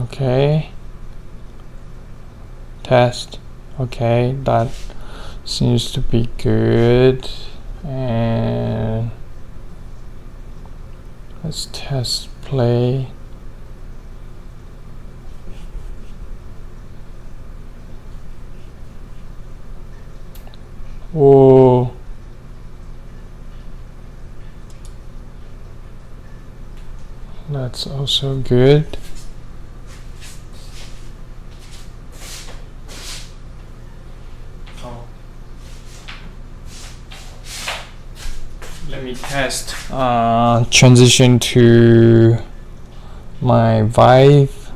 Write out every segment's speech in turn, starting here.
Okay. Test. Okay, that seems to be good. And let's test play. Oh, that's also good. Oh. Let me test. Transition to my Vive.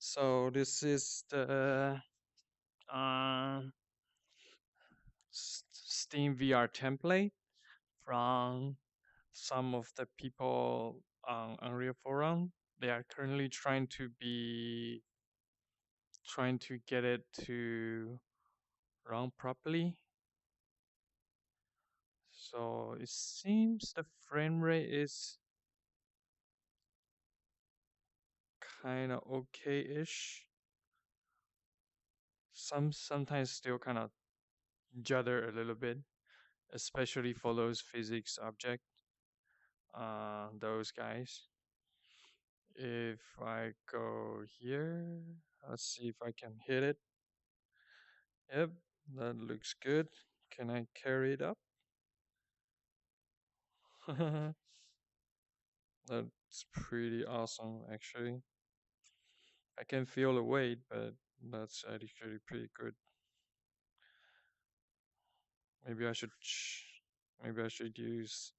So this is the uh, SteamVR template from some of the people on Unreal Forum. They are currently trying to get it to run properly. So it seems the frame rate is kind of okay-ish. Sometimes still kind of judder a little bit, especially for those physics object, those guys. If I go here, let's see if I can hit it. Yep, that looks good. Can I carry it up? That's pretty awesome, actually. I can feel the weight, but that's actually pretty good. Maybe I should, maybe I should use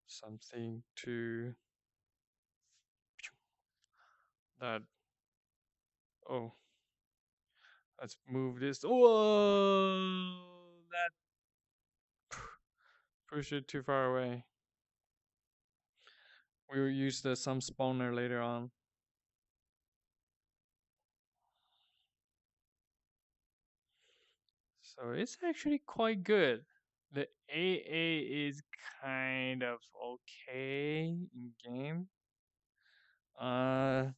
something to that. Oh, let's move this. Whoa, that push it too far away. We will use the some spawner later on. So it's actually quite good. The AA is kind of okay in game. Uh,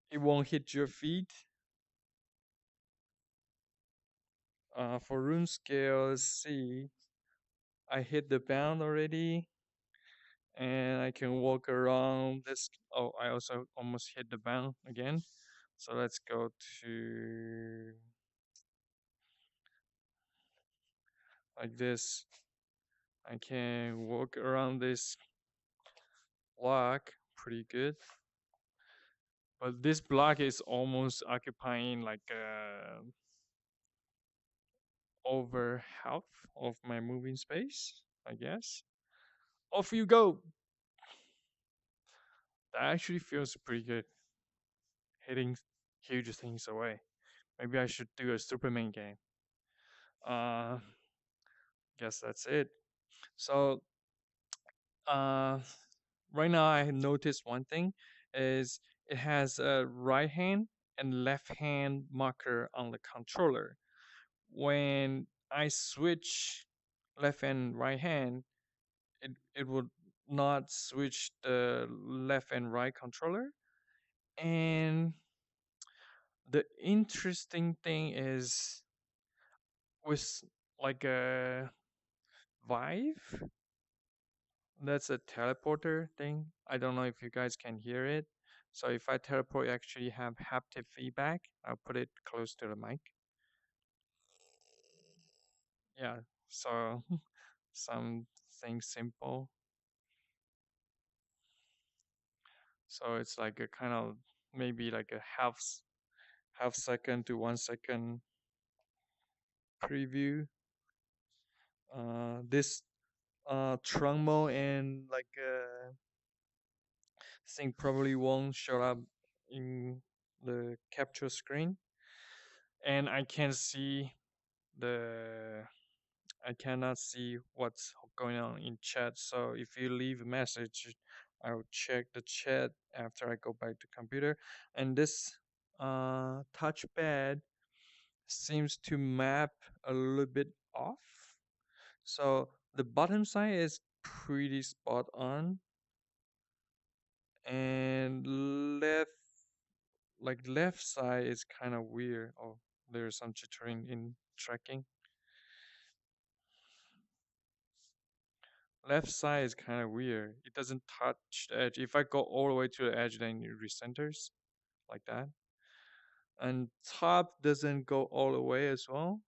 it won't hit your feet. For rune scale, let's see. I hit the bound already, and I can walk around this. Oh, I also almost hit the bound again. So let's go to like this. I can walk around this block pretty good. But this block is almost occupying like over half of my moving space, I guess. Off you go. That actually feels pretty good. Hitting huge things away. Maybe I should do a Superman game. Uh, guess that's it. So, uh, right now I noticed one thing is it has a right hand and left hand marker on the controller. When I switch left and right hand, it would not switch the left and right controller. And the interesting thing is with like a Vive, that's a teleporter thing. I don't know if you guys can hear it. So if I teleport, you actually have haptic feedback. I'll put it close to the mic. Yeah, so something simple. So it's like a kind of maybe like a half second to 1 second preview. This Trumbo and like thing probably won't show up in the capture screen, and the I cannot see what's going on in chat. So if you leave a message, I'll check the chat after I go back to computer. And this touchpad seems to map a little bit off. So the bottom side is pretty spot on, and left side is kind of weird. Oh, there's some jittering in tracking. Left side is kind of weird. It doesn't touch the edge. If I go all the way to the edge, then it recenters like that. And top doesn't go all the way as well.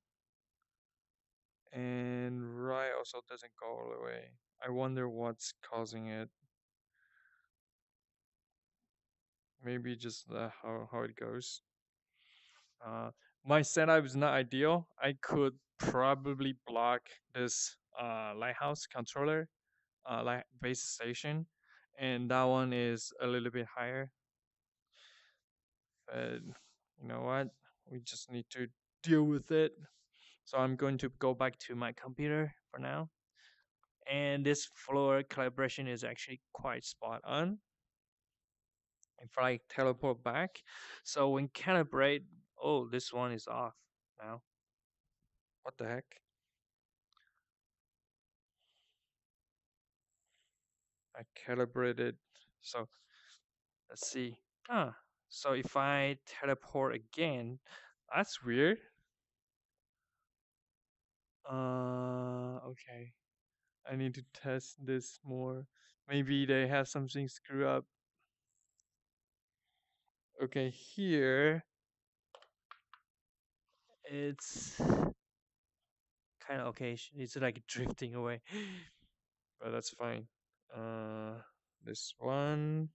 And right also doesn't go all the way. I wonder what's causing it. Maybe just how it goes. My setup is not ideal. I could probably block this lighthouse controller, like base station, and that one is a little bit higher. But you know what? We just need to deal with it. So I'm going to go back to my computer for now. And this floor calibration is actually quite spot on. If I teleport back, so when calibrate, oh, this one is off now. What the heck? I calibrated. So let's see. So if I teleport again, that's weird. Okay. I need to test this more. Maybe they have something screw up. Okay, here it's kind of okay. It's like drifting away, but that's fine. This one,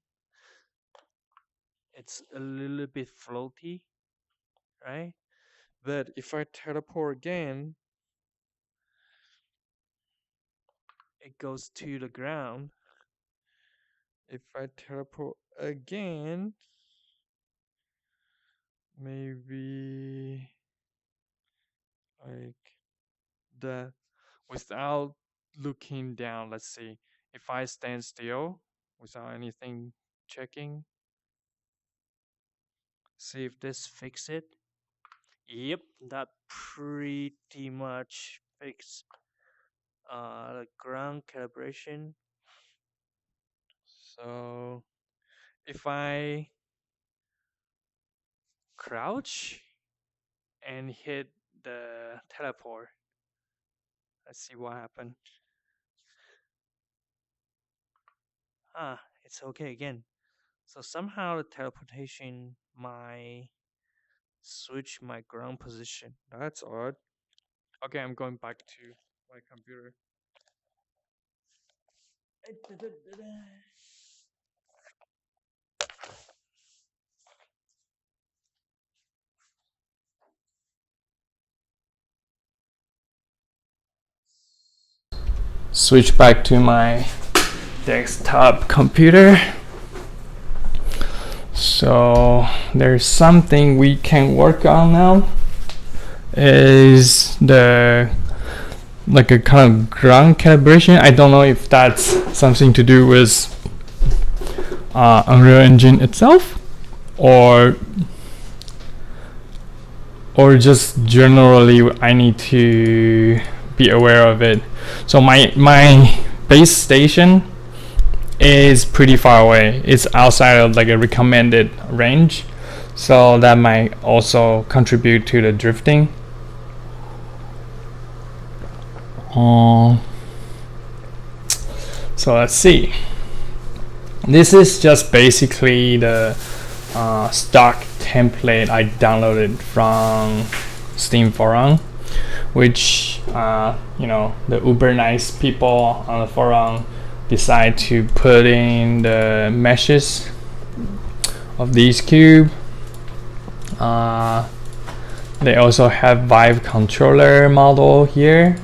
it's a little bit floaty, right? But if I teleport again, it goes to the ground. If I teleport again, maybe like that without looking down. Let's see. If I stand still without anything checking, see if this fix it. Yep, that pretty much fixed the ground calibration. So if I crouch and hit the teleport, let's see what happened. It's okay again. So somehow the teleportation might switch my ground position. That's odd. Okay, I'm going back to my computer. Switch back to my desktop computer. So there's something we can work on now. Is the like a kind of ground calibration. I don't know if that's something to do with Unreal Engine itself, or just generally I need to be aware of it. So my base station is pretty far away. It's outside of like a recommended range, so that might also contribute to the drifting. So let's see. This is just basically the stock template I downloaded from SteamVR, which the uber nice people on the forum decide to put in the meshes of these cube. They also have Vive controller model here,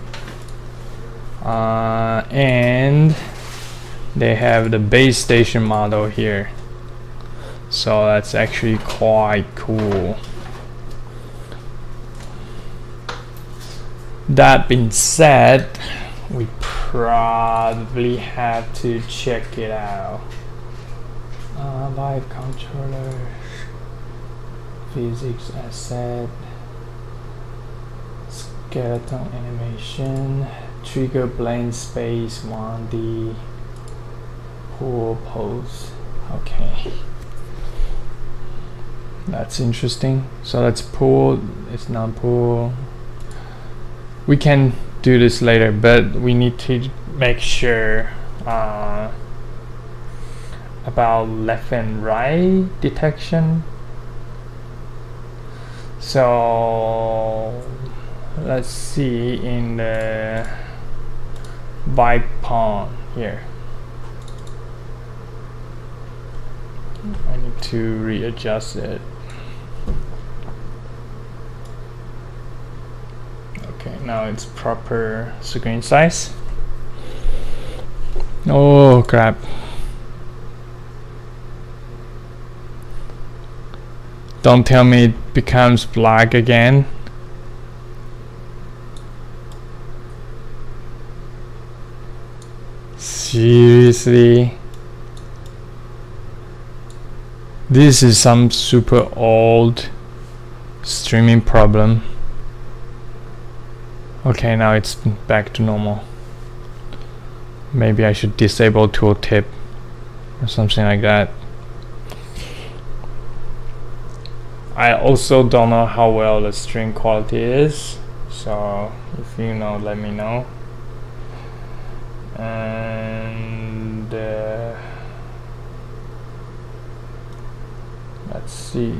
and they have the base station model here. So that's actually quite cool. That being said, we probably have to check it out. Vive controller physics asset, skeleton animation, trigger blank space 1D, pull pose. Okay, that's interesting. So let's pull. It's not pull. We can do this later, but we need to make sure about left and right detection. So let's see in the Vive pawn here. I need to readjust it. Okay, now it's proper screen size. Oh crap. Don't tell me it becomes black again. Seriously? This is some super old streaming problem. Okay, now it's back to normal. Maybe I should disable tooltip or something like that. I also don't know how well the stream quality is, so if you know, let me know. And let's see.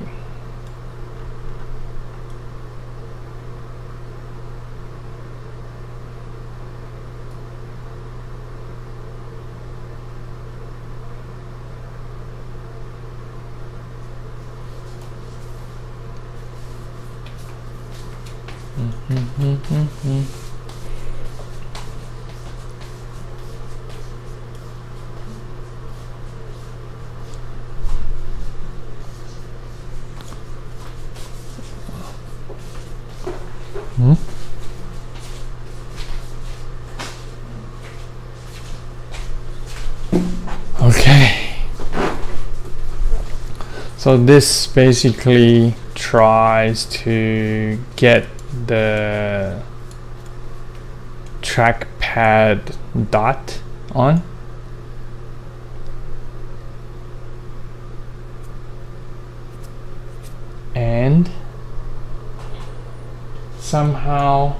Okay, so this basically tries to get the trackpad dot on. And somehow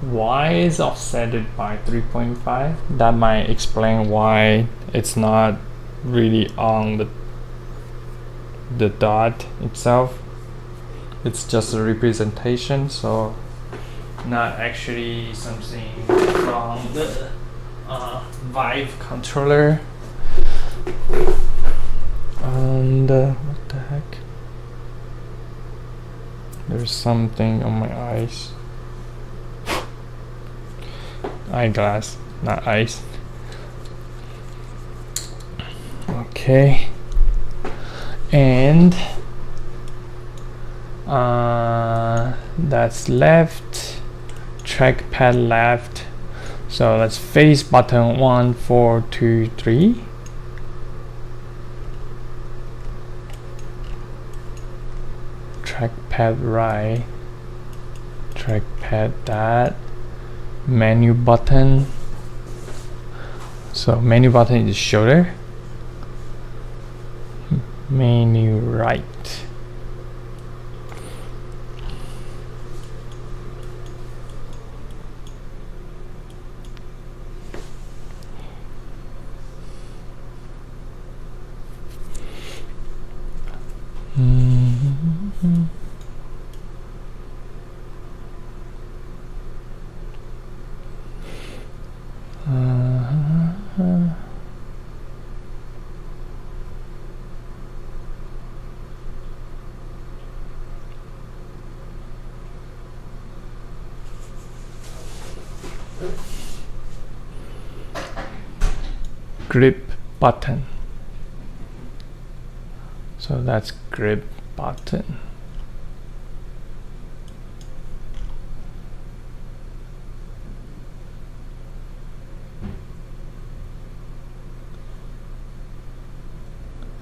Y is offsetted by 3.5. That might explain why it's not really on the dot itself. It's just a representation, so not actually something from the Vive controller. And what the heck? There's something on my eyes. Eyeglass, not ice. Okay. And that's left, trackpad left. So let's face button 1, 4, 2, 3. Trackpad right, trackpad that, menu button. So menu button is shoulder, menu right. Grip button. So that's grip button.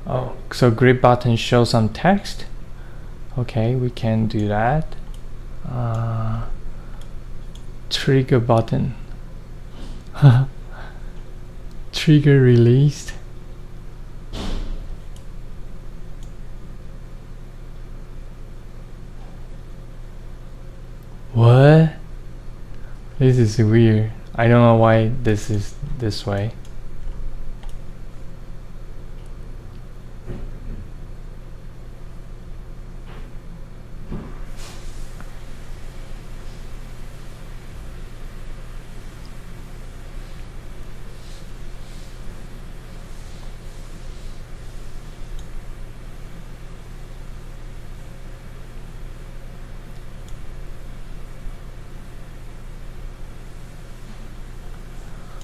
Oh, so grip button shows some text. Okay, we can do that. Trigger button. Trigger released. What? This is weird. I don't know why this is this way.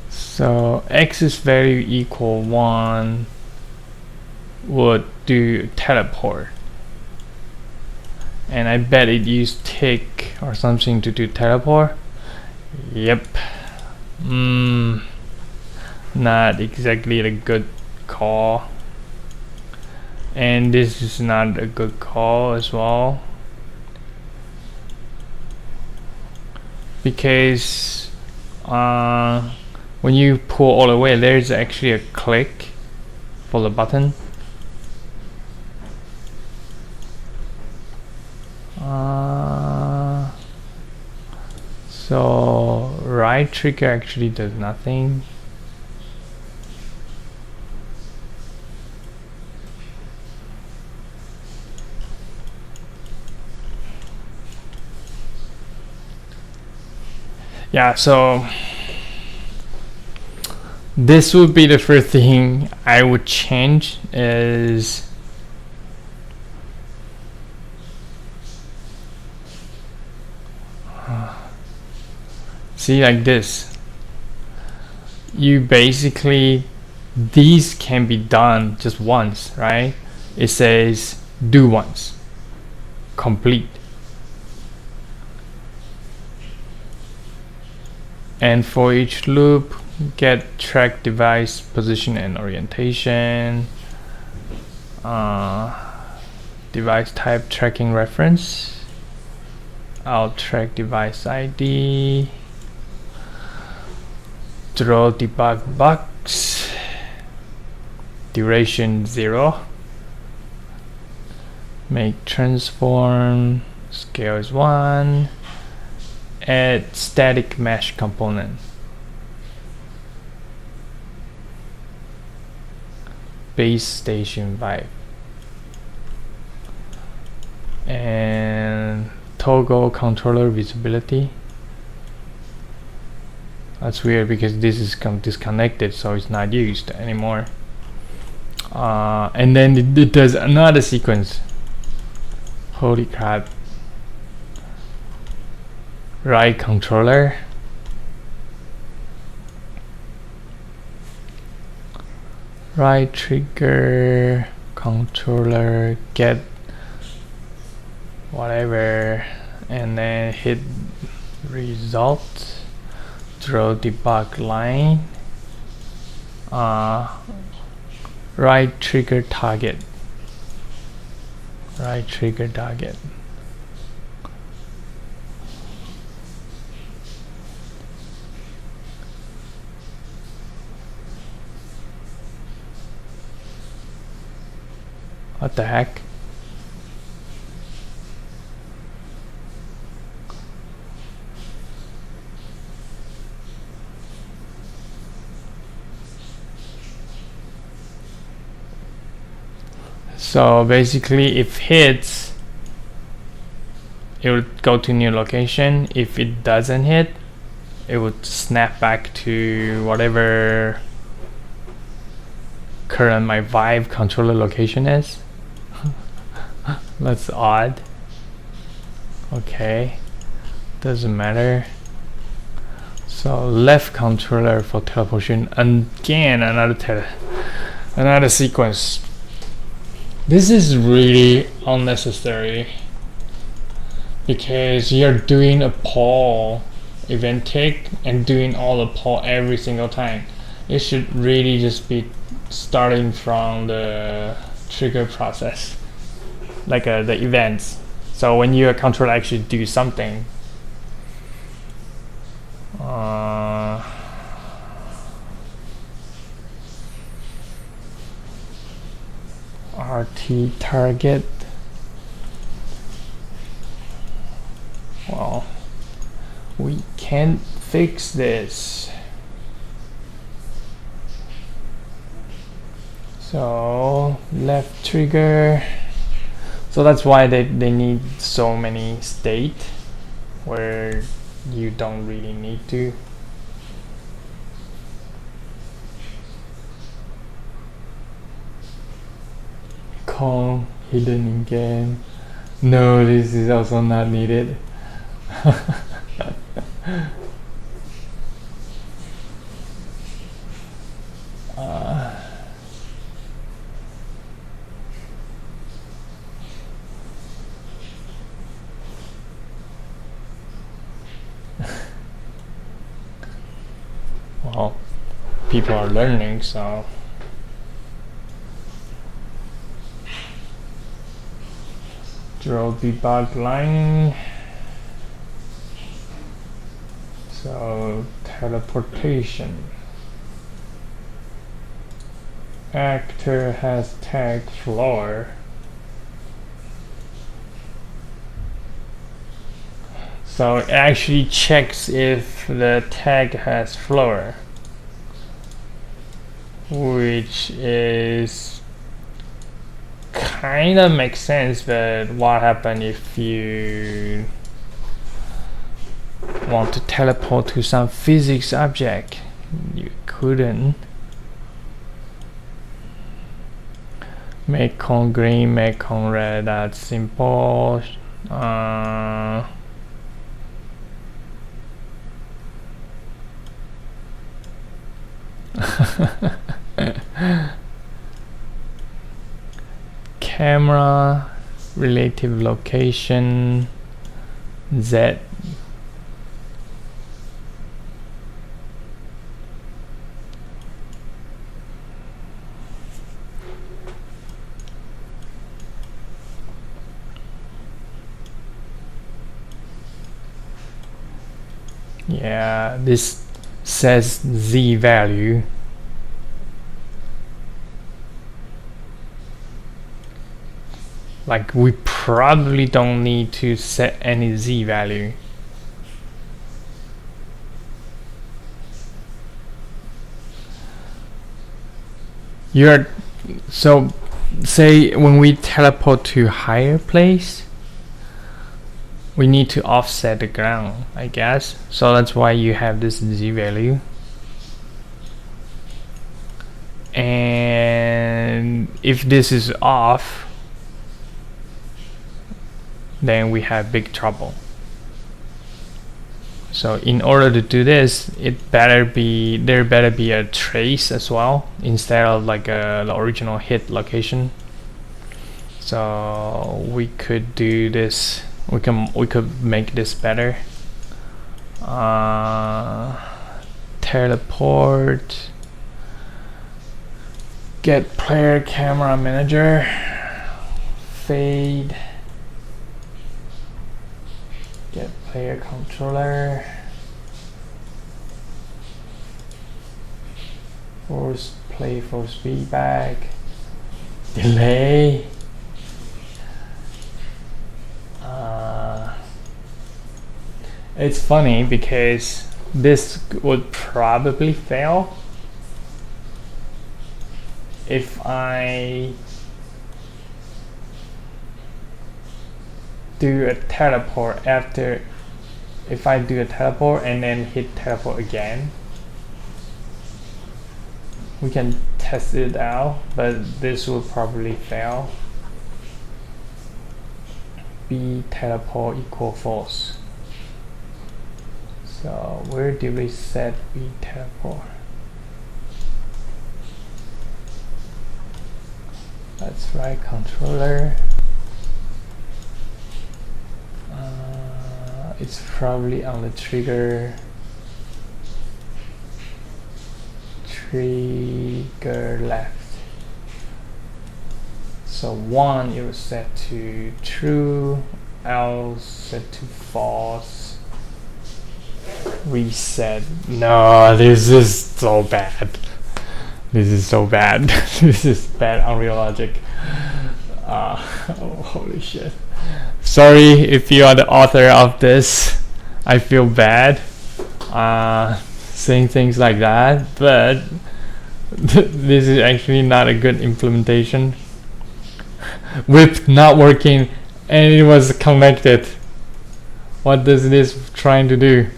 So x is value equal 1 would do teleport, and I bet it used tick or something to do teleport. Yep. Not exactly a good call, and this is not a good call as well, because when you pull all the way, there's actually a click for the button. So right trigger actually does nothing. Yeah, so this would be the first thing I would change is see, like this, you basically, these can be done just once, right? It says do once, complete, and for each loop get track device position and orientation, device type tracking reference, I'll track device ID, draw debug box, duration 0, make transform, scale is 1, add static mesh component, base station Vive, and toggle controller visibility. That's weird because this is disconnected, so it's not used anymore. And then it does another sequence. Holy crap. Right controller, right trigger controller, get whatever, and then hit result, draw debug line, right trigger target, right trigger target. What the heck? So basically, if hits, it would go to new location. If it doesn't hit, it would snap back to whatever current my Vive controller location is. That's odd. Okay, doesn't matter. So left controller for teleportation, again another sequence. This is really unnecessary because you're doing a poll event tick and doing all the poll every single time. It should really just be starting from the trigger process. like the events. So when your controller actually do something, RT target. Well, we can't fix this. So left trigger. So that's why they need so many state where you don't really need to. Con hidden in game. No, this is also not needed. Well, people are learning, so draw debug line. So teleportation. Actor has tag floor. So it actually checks if the tag has floor, which is kind of makes sense, but what happens if you want to teleport to some physics object? You couldn't. Make on green, make on red, that's simple. Camera, relative location, Z. Yeah, this says Z value. Like we probably don't need to set any Z value. So say when we teleport to higher place, we need to offset the ground, I guess. So that's why you have this Z value. And if this is off, then we have big trouble. So in order to do this, there better be a trace as well instead of like the original hit location. So we could do this. We could make this better. Teleport. Get player camera manager. Fade. Get player controller. Force play, force feedback. Delay. It's funny because this would probably fail if I do a teleport after. If I do a teleport and then hit teleport again, we can test it out, but this will probably fail. B teleport equal false. So where do we set B teleport? That's right, controller. It's probably on the trigger left. So 1 it was set to true, else set to false. Reset. No, this is so bad. This is so bad. This is bad Unreal Logic. Oh, holy shit. Sorry if you are the author of this. I feel bad saying things like that, but this is actually not a good implementation. Whip not working and it was connected. What does this trying to do?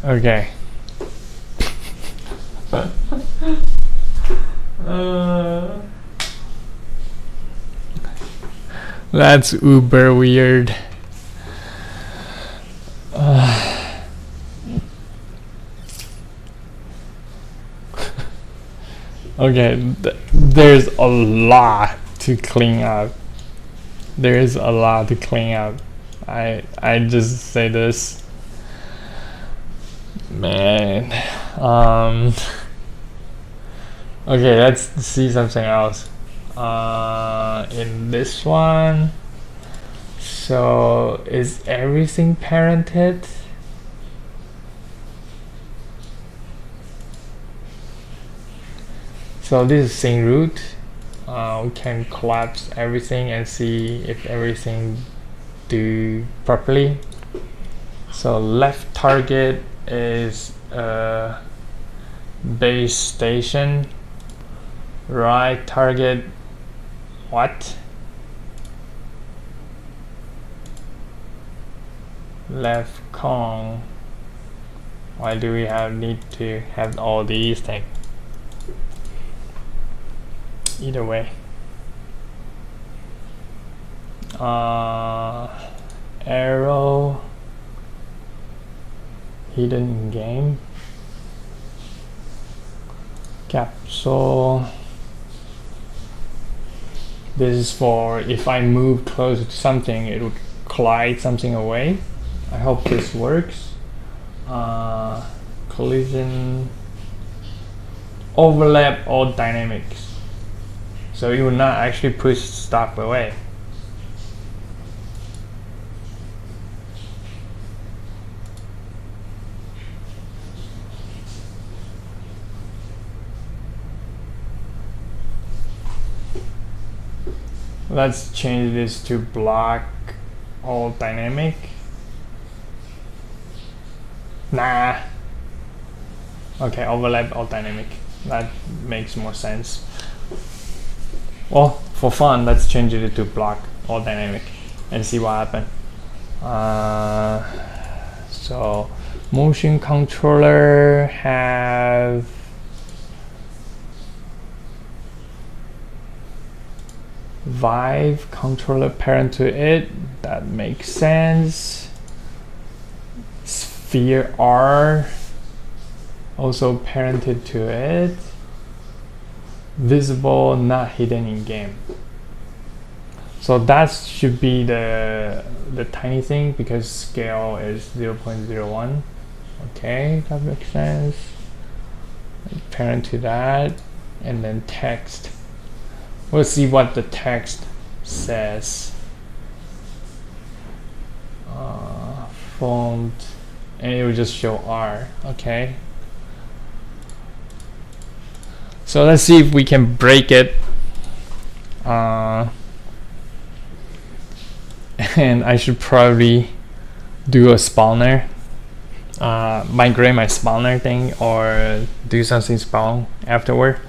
Okay. That's uber weird. Okay, there's a lot to clean up. There is a lot to clean up. I just say this. Man. Okay, let's see something else. In this one, so is everything parented? So this is scene root. We can collapse everything and see if everything do properly. So left target is base station. Right target, what? Left con. Why do we need to have all these things? Either way. Arrow. Hidden in game. Capsule. This is for if I move closer to something, it would collide something away. I hope this works. Collision. Overlap all dynamics. So it will not actually push stuff away. Let's change this to block all dynamic. Nah. Okay, overlap all dynamic. That makes more sense. Well, for fun, let's change it to block all dynamic and see what happens. So motion controller have Vive controller parent to it. That makes sense. Sphere R also parented to it. Visible, not hidden in game. So that should be the tiny thing because scale is 0.01. Okay, that makes sense. Parent to that, and then text. We'll see what the text says. Font, and it will just show R. Okay. So let's see if we can break it. And I should probably do a spawner. Migrate my spawner thing or do something spawn afterward.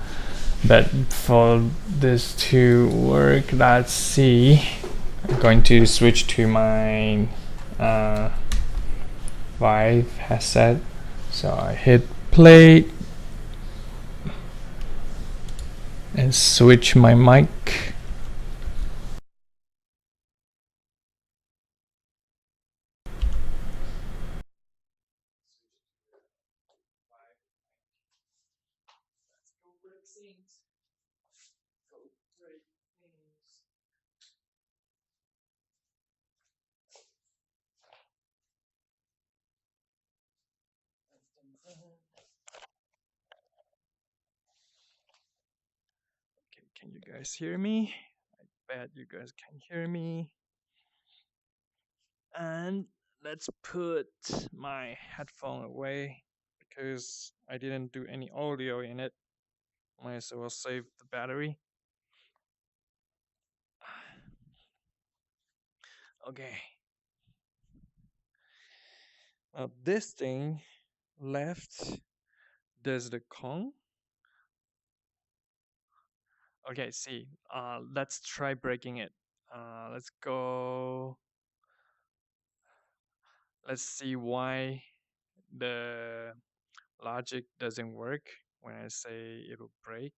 But for this to work, let's see. I'm going to switch to my Vive headset. So I hit play and switch my mic. Okay, can you guys hear me? Bet you guys can hear me. And let's put my headphone away because I didn't do any audio in it. Might as well save the battery. Okay. Now this thing left, there's the Kong. Okay, see. Let's try breaking it. Let's go. Let's see why the logic doesn't work when I say it'll break.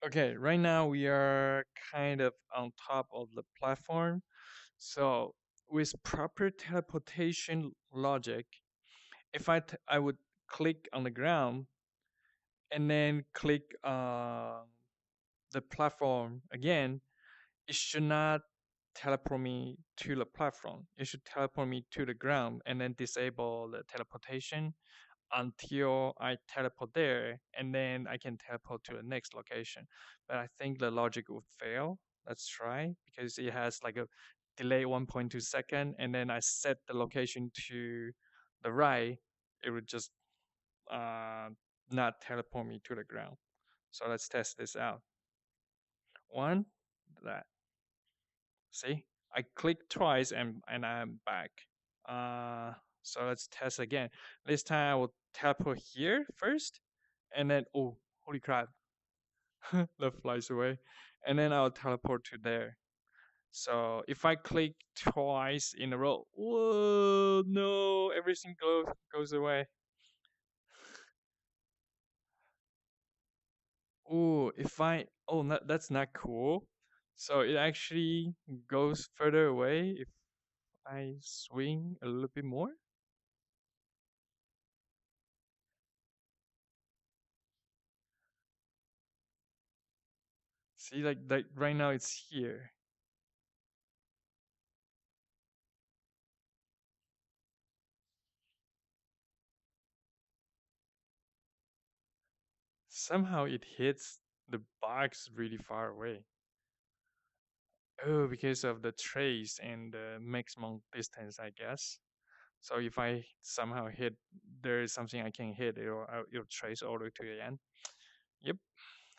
Okay, right now we are kind of on top of the platform. So with proper teleportation logic, if I would click on the ground and then click the platform again, it should not teleport me to the platform. It should teleport me to the ground and then disable the teleportation until I teleport there, and then I can teleport to the next location. But I think the logic would fail. Let's try because it has like a delay 1.2 second, and then I set the location to the right. It would just uh, not teleport me to the ground. So let's test this out. One, that. See, I click twice and I'm back. Uh, so let's test again. This time I will teleport here first, and then oh, holy crap, that flies away, and then I'll teleport to there. So if I click twice in a row, whoa, no, everything goes away. Oh, if I oh, that's not cool. So it actually goes further away if I swing a little bit more. See, like right now it's here. Somehow it hits the box really far away. Oh, because of the trace and the maximum distance, I guess. So if I somehow hit, there is something I can hit, it'll trace all the way to the end. Yep.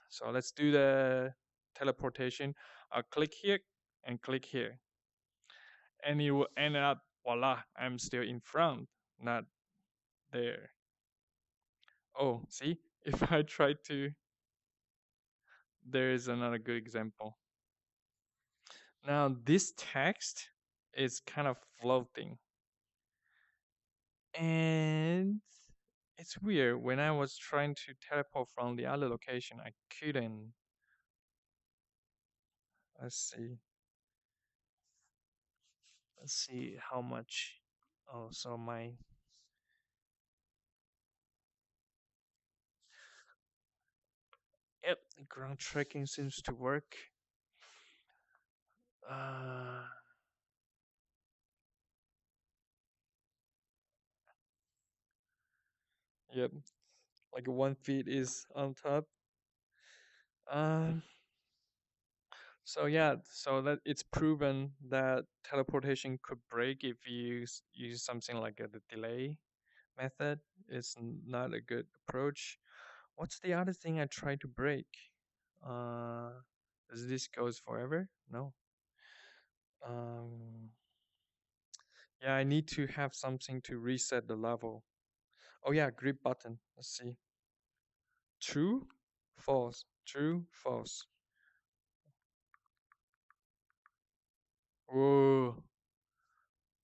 So let's do the teleportation. I'll click here and click here, and it will end up. Voila! I'm still in front, not there. Oh, see, if I try to, there is another good example. Now this text is kind of floating, and it's weird. When I was trying to teleport from the other location, I couldn't. Let's see. Let's see how much. Oh, so my yep, ground tracking seems to work. Uh, yep, like 1 feet is on top. Um, so yeah, so that it's proven that teleportation could break if you use something like the delay method. It's not a good approach. What's the other thing I tried to break? Uh, does this goes forever? No. Um, yeah, I need to have something to reset the level. Oh yeah, grip button. Let's see. True, false. True, false. Whoa,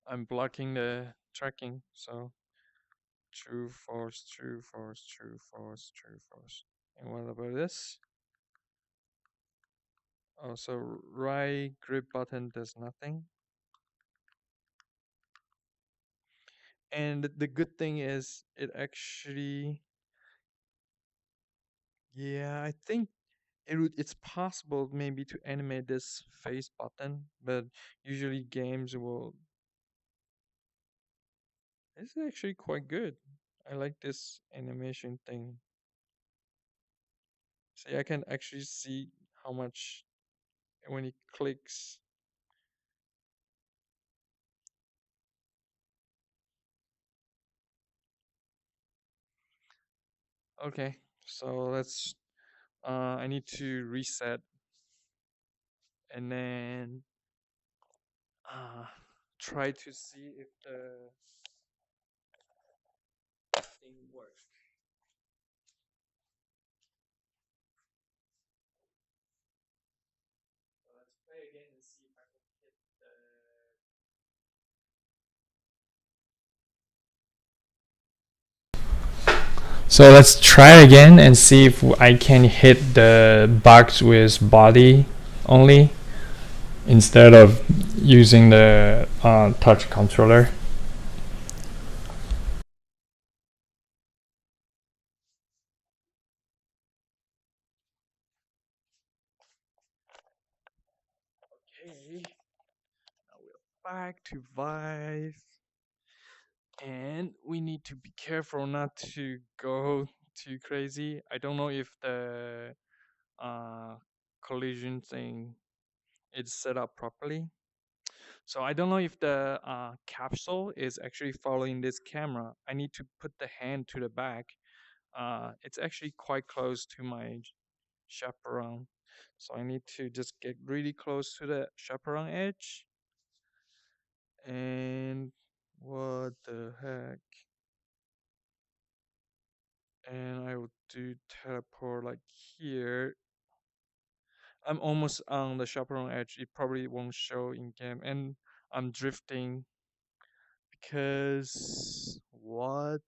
I'm blocking the tracking. So true, false, true, false, true, false, true, false. And what about this? Oh, so right grip button does nothing. And the good thing is it actually, yeah, I think it's possible maybe to animate this face button, but usually games will It's actually quite good. I like this animation thing. See, I can actually see how much when it clicks. Okay, so let's. I need to reset and then uh, try to see if the thing works. So let's play again and see if I can hit the. So let's try again and see if I can hit the box with body only instead of using the touch controller. Okay, now we're back to Vive, and we need to be careful not to go too crazy. I don't know if the uh, collision thing is set up properly. So I don't know if the capsule is actually following this camera. I need to put the hand to the back. It's actually quite close to my chaperone. So I need to just get really close to the chaperone edge. And what the heck? And I will do teleport like here. I'm almost on the chaperone edge. It probably won't show in game. And I'm drifting because what?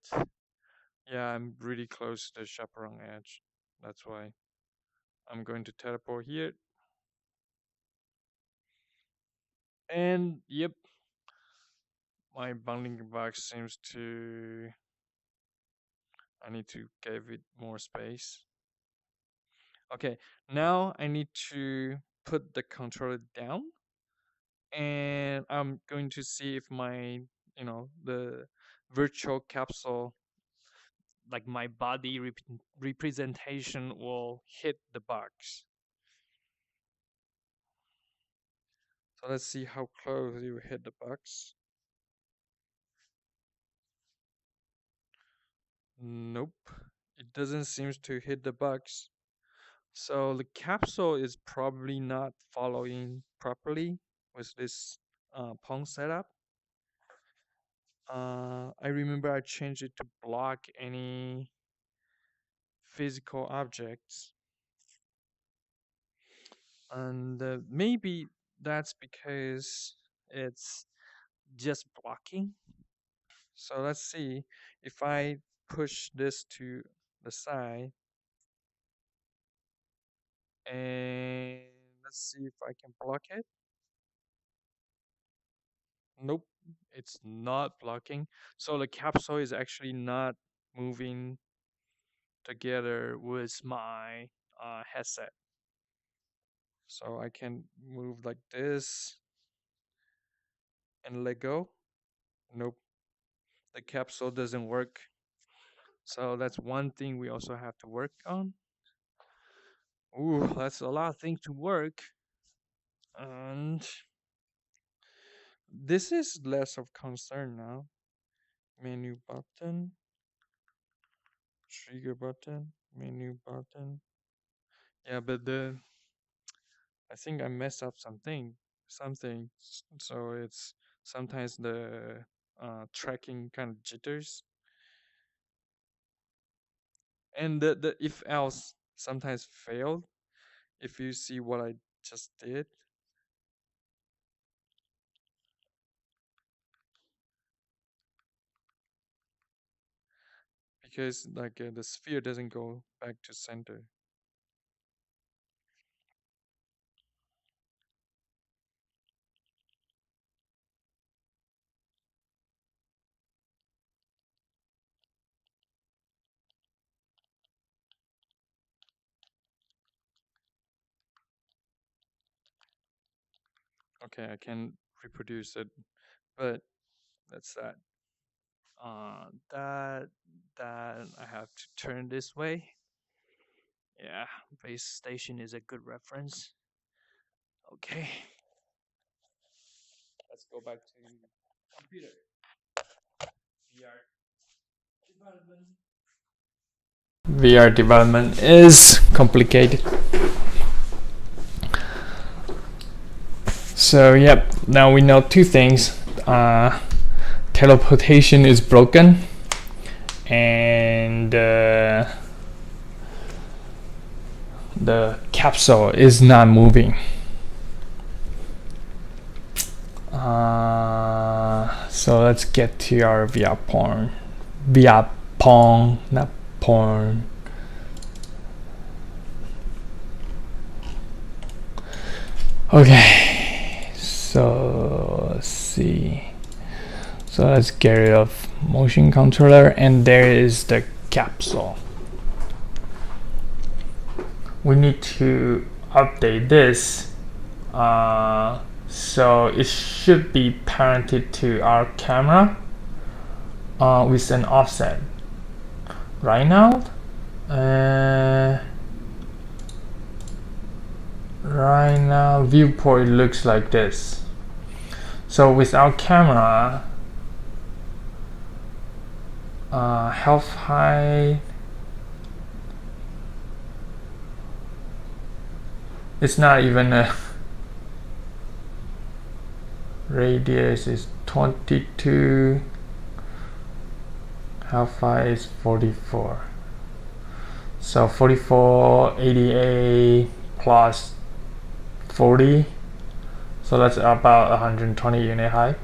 Yeah, I'm really close to the chaperone edge. That's why I'm going to teleport here. And yep, my bounding box seems to. I need to give it more space. Okay, now I need to put the controller down, and I'm going to see if the virtual capsule, like my body representation, will hit the box. So let's see how close you hit the box. Nope, it doesn't seem to hit the box. So the capsule is probably not following properly with this Pong setup. I remember I changed it to block any physical objects, and maybe that's because it's just blocking. So let's see if I push this to the side, and let's see if I can block it. Nope, it's not blocking. So the capsule is actually not moving together with my headset. So I can move like this and let go. Nope, the capsule doesn't work. So that's one thing we also have to work on. Ooh, that's a lot of things to work. And this is less of concern now. Menu button, trigger button, menu button. Yeah, but I think I messed up something. So it's sometimes the tracking kind of jitters, and the if else sometimes failed. If you see what I just did, because like the sphere doesn't go back to center. Okay, I can reproduce it, but that's that. That I have to turn this way. Yeah, base station is a good reference. Okay, let's go back to computer. VR development. VR development is complicated. So yep, now we know two things. Teleportation is broken, and the capsule is not moving. So let's get to our VR porn. VR pong, not porn. Okay, so let's see. So let's get rid of motion controller, and there is the capsule. We need to update this, so it should be parented to our camera with an offset. Right now, viewport looks like this. So with our camera, health height, it's not even a radius is 22, health height is 44. So 44, 88 plus 40, so that's about 120 unit height.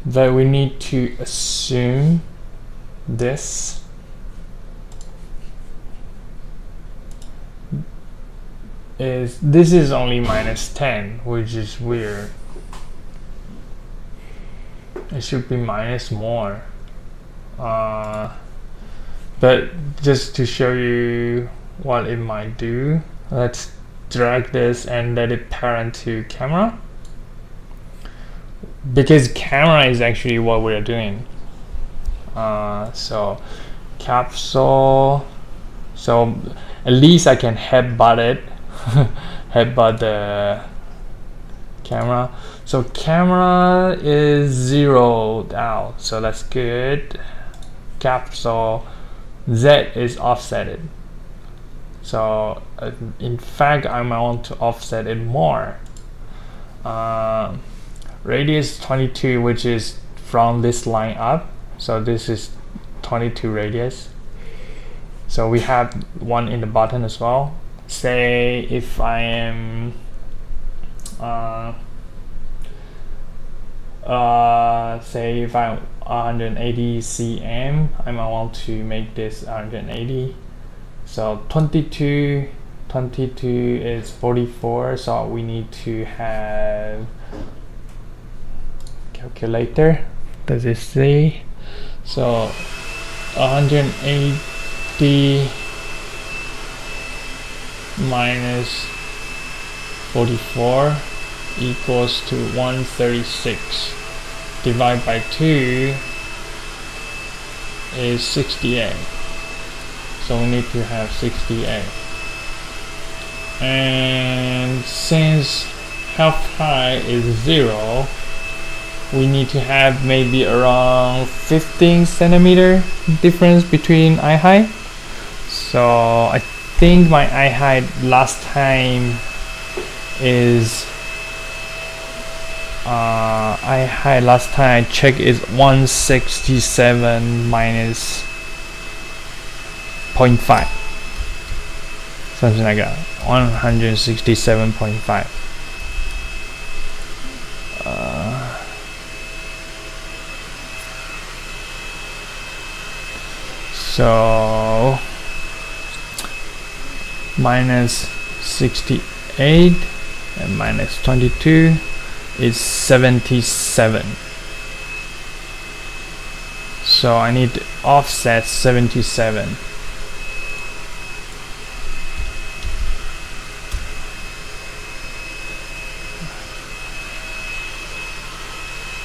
But we need to assume this is only -10, which is weird. It should be minus more. But just to show you what it might do, let's drag this and let it parent to camera, because camera is actually what we're doing. So capsule, so at least I can headbutt it. Headbutt the camera. So camera is zeroed out, so that's good. Capsule Z is offsetted, so in fact I might want to offset it more. Radius 22, which is from this line up, so this is 22 radius. So we have one in the bottom as well. Say if I am say if I'm 180 cm, I might want to make this 180. So 22 is 44, so we need to have calculator. Does it say? So 180 minus 44 equals to 136. Divide by 2 is 68. So we need to have 68. And since health high is 0, we need to have maybe around 15 centimeter difference between eye height. So I think my eye height last time is I checked is 167 minus 0.5, something like that. 167.5. So minus 68 and minus 22 is 77. So I need to offset 77.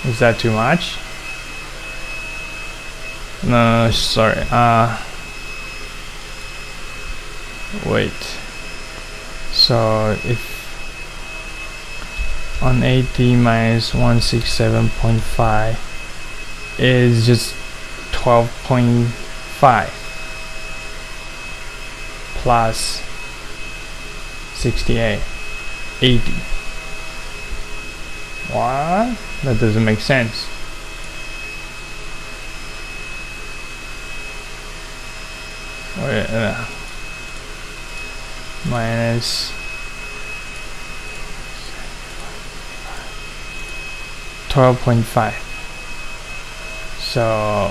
Is that too much? No, sorry. Wait. So if on 80 minus 167.5 is just 12.5 plus 68, 80. What? That doesn't make sense. Wait, minus 12.5. So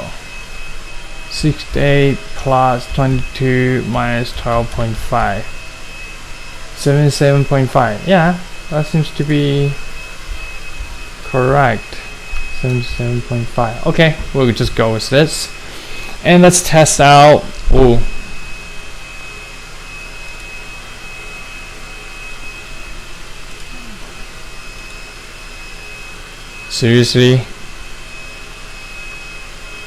68 plus 22 minus 12.5. 77.5. Yeah, that seems to be correct. 77.5. Okay, we'll just go with this. And let's test out. Oh. Seriously?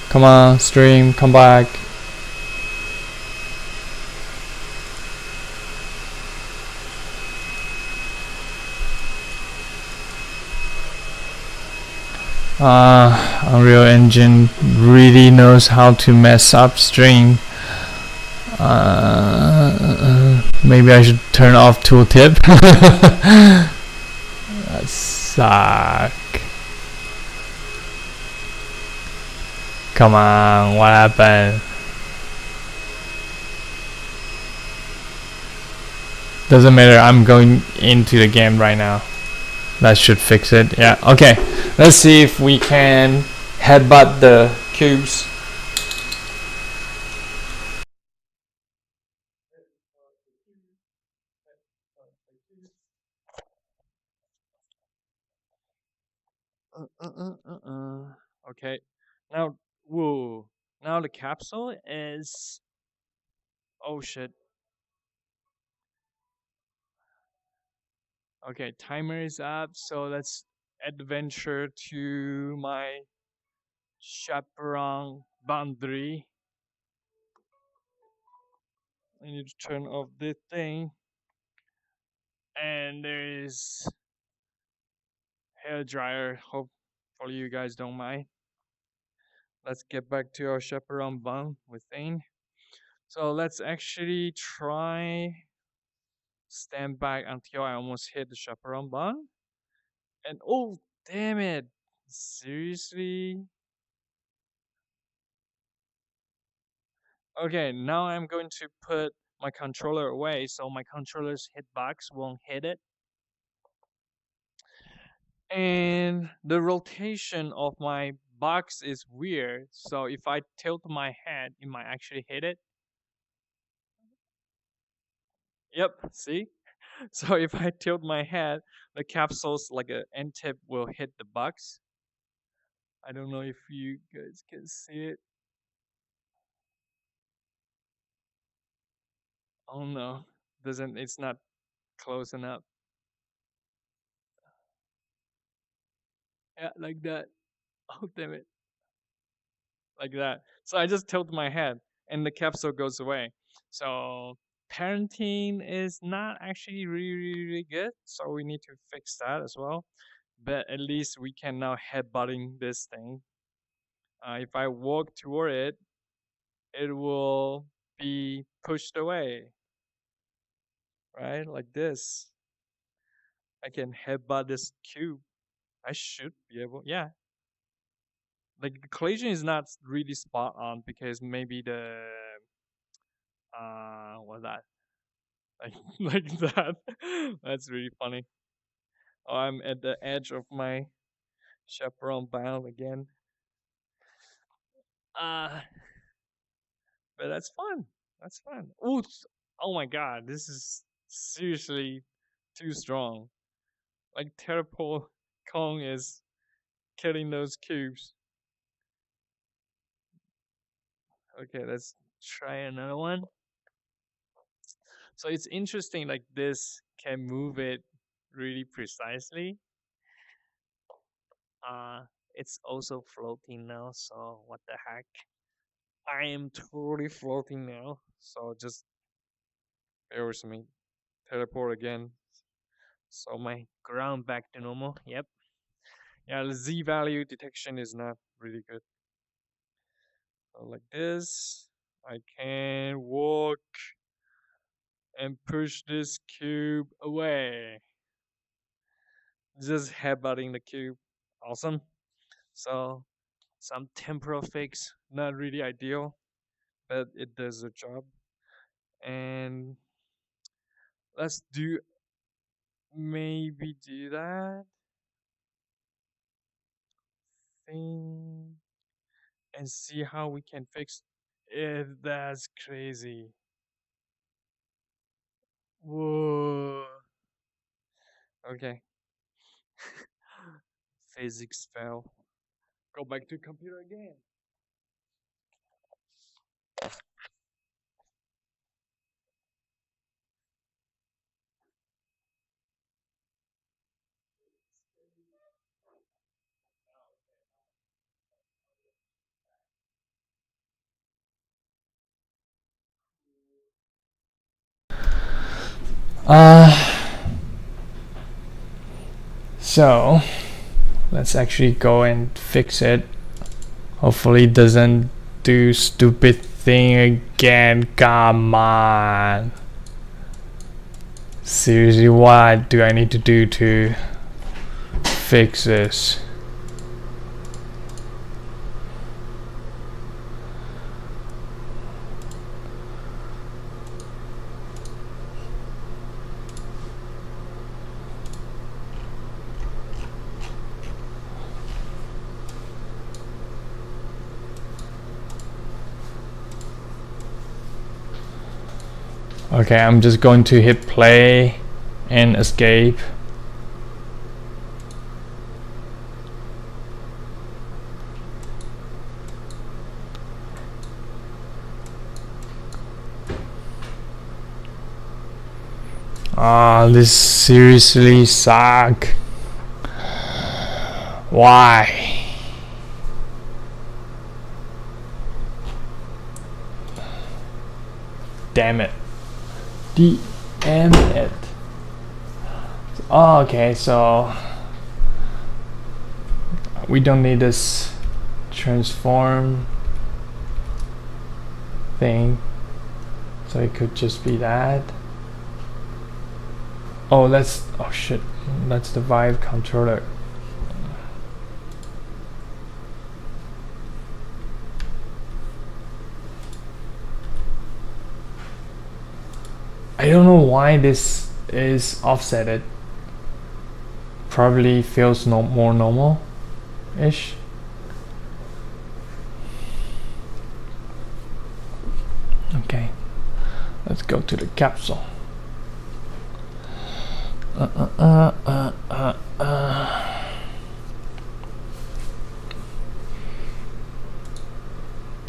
Come on, stream, come back. Unreal Engine really knows how to mess up stream. Maybe I should turn off tooltip. That suck. Come on, what happened? Doesn't matter, I'm going into the game right now. That should fix it. Yeah, okay. Let's see if we can headbutt the cubes. Okay. Now, whoa. Now the capsule is. Oh shit. Okay, timer is up. So let's adventure to my chaperone boundary. I need to turn off this thing. And there is hair dryer. Hopefully you guys don't mind. Let's get back to our chaperone bun within. So let's actually try stand back until I almost hit the chaperone bun. And oh damn it. Seriously? Okay, now I'm going to put my controller away so my controller's hitbox won't hit it. And the rotation of my box is weird. So if I tilt my head, it might actually hit it. Yep, see? So if I tilt my head, the capsule's like an end tip will hit the box. I don't know if you guys can see it. Oh no, doesn't it's not close enough. Yeah, like that. Oh damn it. Like that. So I just tilt my head and the capsule goes away. So parenting is not actually really good. So we need to fix that as well. But at least we can now headbutting this thing. If I walk toward it, it will be pushed away. Right? Like this. I can headbutt this cube. I should be able. Yeah. Like the collision is not really spot on because maybe the what's that? Like like that. That's really funny. Oh, I'm at the edge of my chaperone bound again. Uh but that's fun. That's fun. Ooh, oh my god, this is seriously too strong. Like Terrapole Kong is killing those cubes. Okay, let's try another one. So it's interesting, like this can move it really precisely. Uh, It's also floating now, so what the heck? I am totally floating now, so just bear with me. Teleport again. So my ground back to normal. Yep. Yeah, the Z value detection is not really good. So like this, I can walk and push this cube away. Just headbutting the cube. Awesome. So some temporal fix, not really ideal, but it does the job. And let's maybe do that thing and see how we can fix it. That's crazy. Whoa. Okay. Physics fell. Go back to computer again. So let's actually go and fix it. Hopefully it doesn't do stupid thing again. Come on. Seriously, what do I need to do to fix this? Okay, I'm just going to hit play and escape. This seriously suck. Why? Damn it. Damn it. Oh, okay, so we don't need this transform thing, so it could just be that. Oh, oh shit, that's the Vive controller. I don't know why this is offsetted. Probably feels more normal-ish. Okay, let's go to the capsule.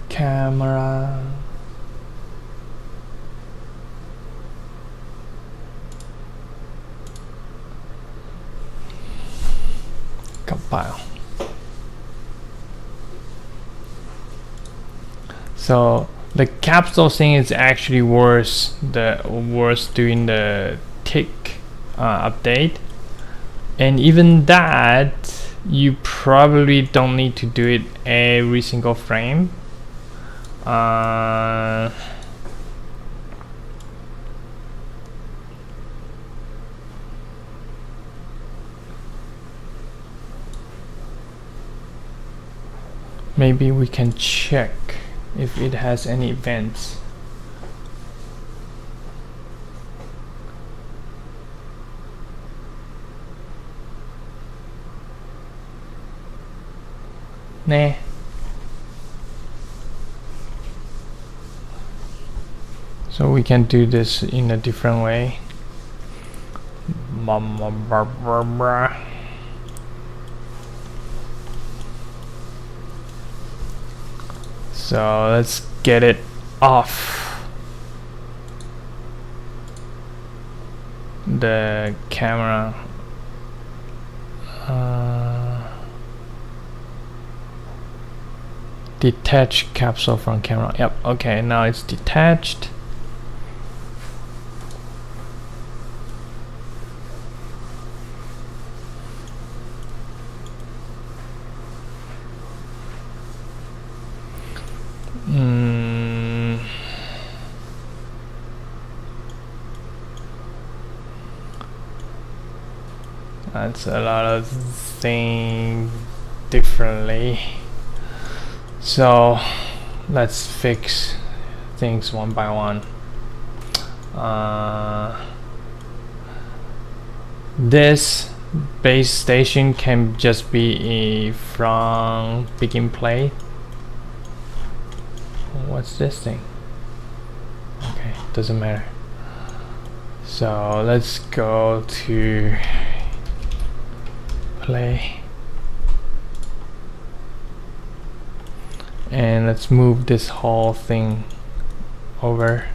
Camera. Compile. So the capsule thing is actually worse doing the tick update, and even that you probably don't need to do it every single frame. Maybe we can check if it has any events. Nah. So we can do this in a different way. So let's get it off the camera. Detach capsule from camera. Yep, okay, now it's detached. That's a lot of things differently. So let's fix things one by one. This base station can just be from begin play. What's this thing? Okay, doesn't matter. So let's go to play. And let's move this whole thing over.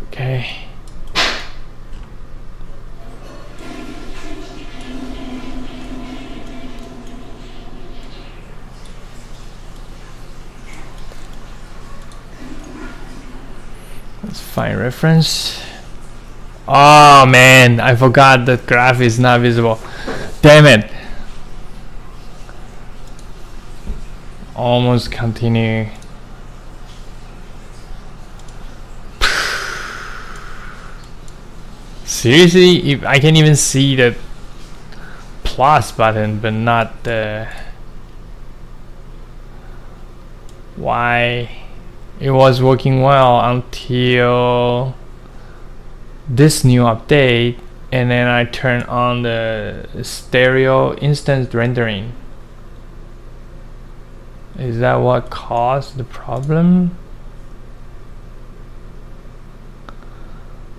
Okay. Let's find reference. Oh man, I forgot the graph is not visible. Damn it. Almost continue. Seriously, if I can even see the plus button but not the why. It was working well until this new update, and then I turn on the stereo instance rendering. Is that what caused the problem?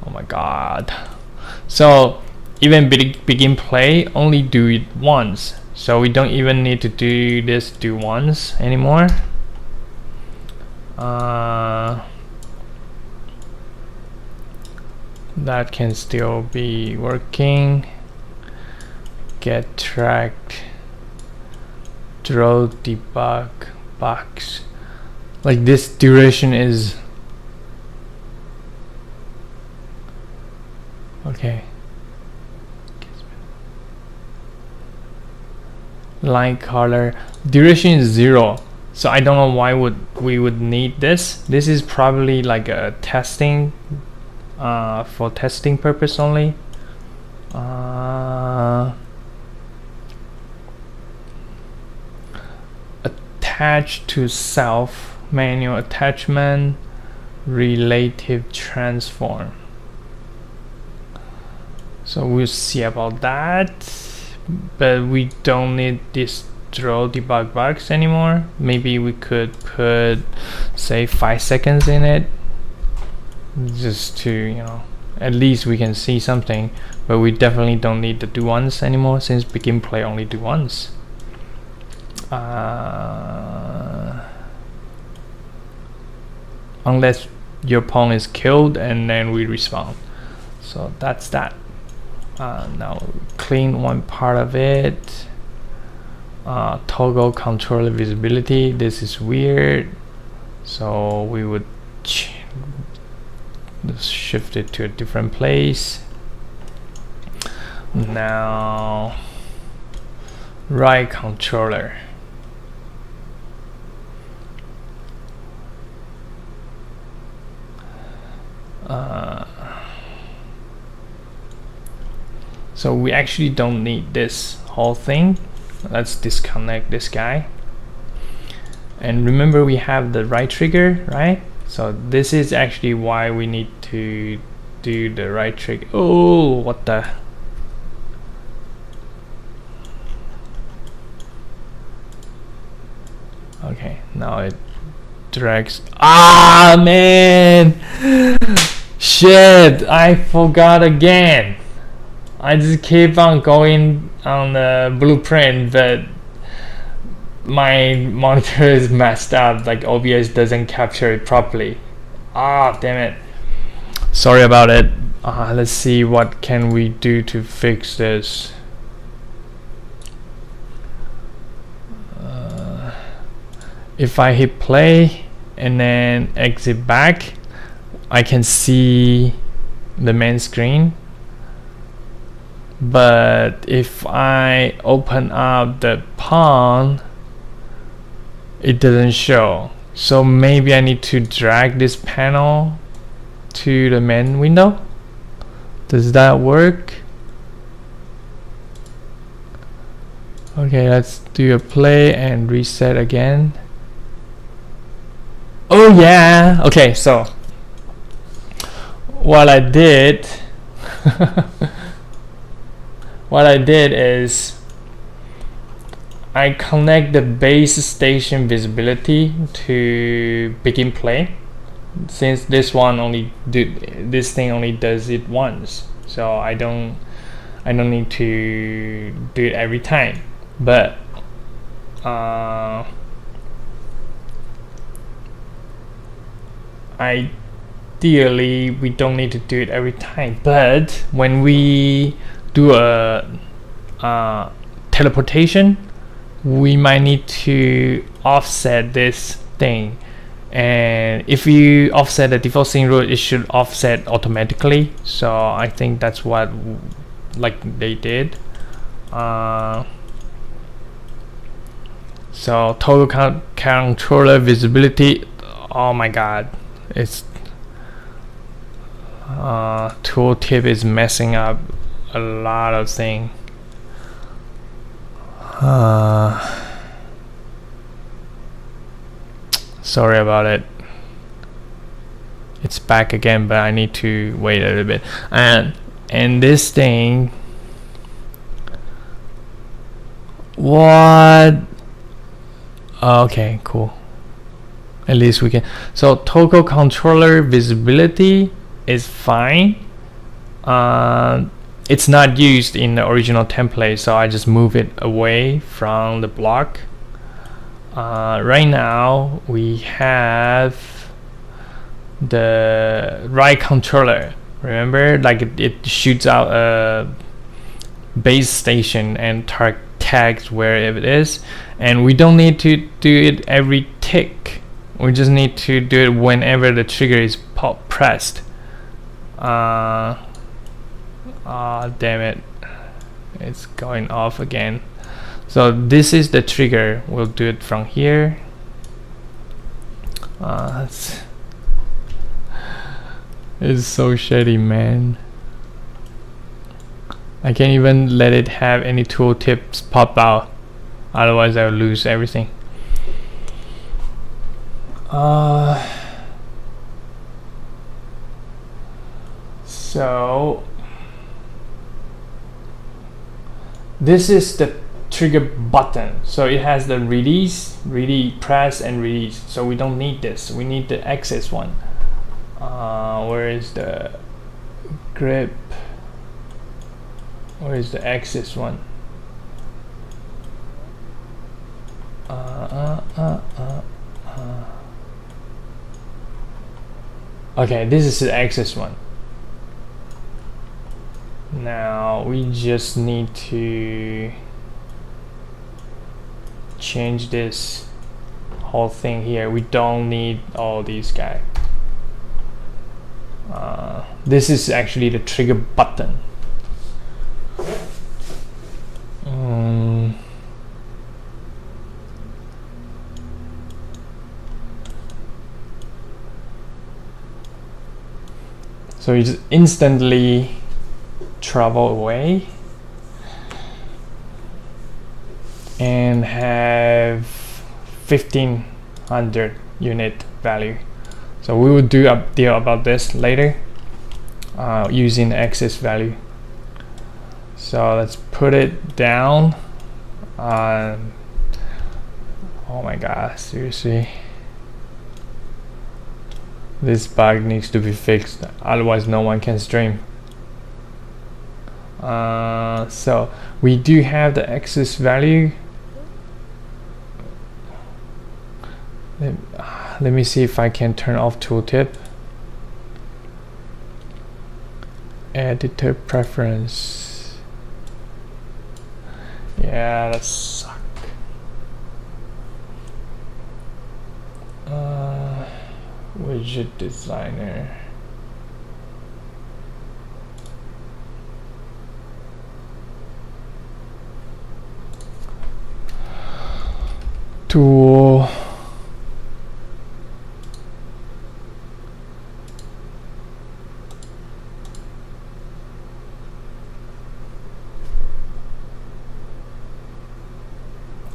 Oh my god. So even begin play only do it once, so we don't even need to do this do once anymore. That can still be working. Get tracked, draw debug box. Like this duration is okay. Line color duration is 0. So I don't know why we would need this. This is probably like a testing, for testing purpose only. Attach to self, manual attachment, relative transform. So we'll see about that, but we don't need this draw debug box anymore. Maybe we could put say 5 seconds in it, just to, you know, at least we can see something. But we definitely don't need the do once anymore, since begin play only do once. Unless your pawn is killed and then we respawn. So that's that. Now clean one part of it. Toggle controller visibility. This is weird, so we would shift it to a different place. Now right controller. So we actually don't need this whole thing. Let's disconnect this guy. And remember, we have the right trigger, right? So this is actually why we need to do the right trigger. Oh, what the? Okay, now it drags. Ah, man! Shit, I forgot again. I just keep on going on the blueprint, but my monitor is messed up, like OBS doesn't capture it properly. Ah, damn it. Sorry about it. Let's see what can we do to fix this. If I hit play and then exit back, I can see the main screen. But if I open up the pawn, it doesn't show. So maybe I need to drag this panel to the main window. Does that work? Okay, let's do a play and reset again. Oh yeah. Okay, so what I did is I connect the base station visibility to begin play, since this thing only does it once, so I don't need to do it every time. But ideally we don't need to do it every time, but when we do a teleportation, we might need to offset this thing, and if you offset the default scene root, it should offset automatically. So I think that's what they did. So total controller visibility, oh my god, it's tooltip is messing up a lot of things. Sorry about it. It's back again, but I need to wait a little bit. And this thing, what? Okay, cool. At least we can. So total controller visibility is fine. It's not used in the original template, so I just move it away from the block. Right now we have the right controller. Remember, like it shoots out a base station and tags where it is, and we don't need to do it every tick. We just need to do it whenever the trigger is pressed. Damn it, it's going off again. So this is the trigger. We'll do it from here. It's so shady, man. I can't even let it have any tooltips pop out, otherwise I'll lose everything. So this is the trigger button, so it has the release, press and release, so we don't need this. We need the access one. Where is the grip? Where is the access one? Okay, this is the access one. Now we just need to change this whole thing here. We don't need all these guys. This is actually the trigger button. So you just instantly travel away and have 1500 unit value. So we will do a deal about this later using the access value. So let's put it down. Oh my god, seriously, this bug needs to be fixed, otherwise no one can stream. So we do have the access value. let me see if I can turn off tooltip. Editor preference. Yeah, that sucks. Widget designer. Tool.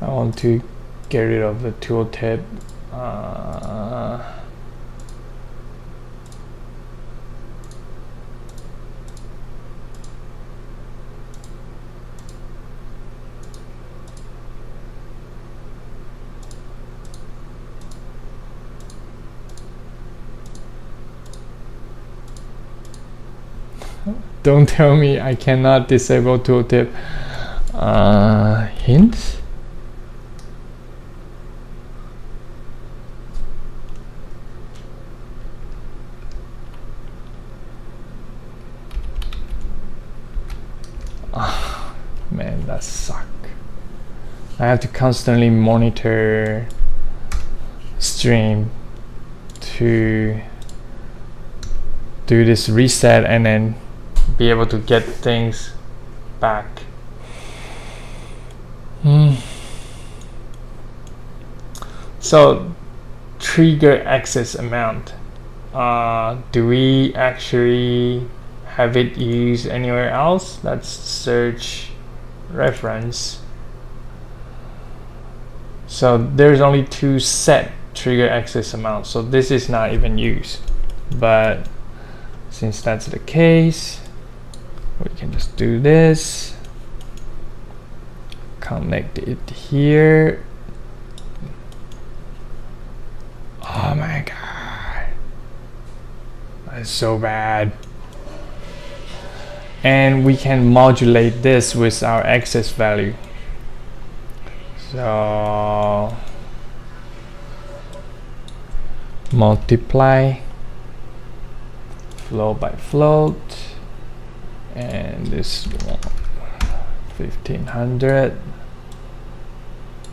I want to get rid of the tooltip. Don't tell me I cannot disable tooltip. Hint? Oh, man, that sucks. I have to constantly monitor stream to do this reset and then be able to get things back. So trigger access amount, do we actually have it used anywhere else? Let's search reference. So there's only 2 set trigger access amounts, so this is not even used. But since that's the case, we can just do this, connect it here. Oh my god, that's so bad. And we can modulate this with our access value. So multiply float by float, and this one 1500,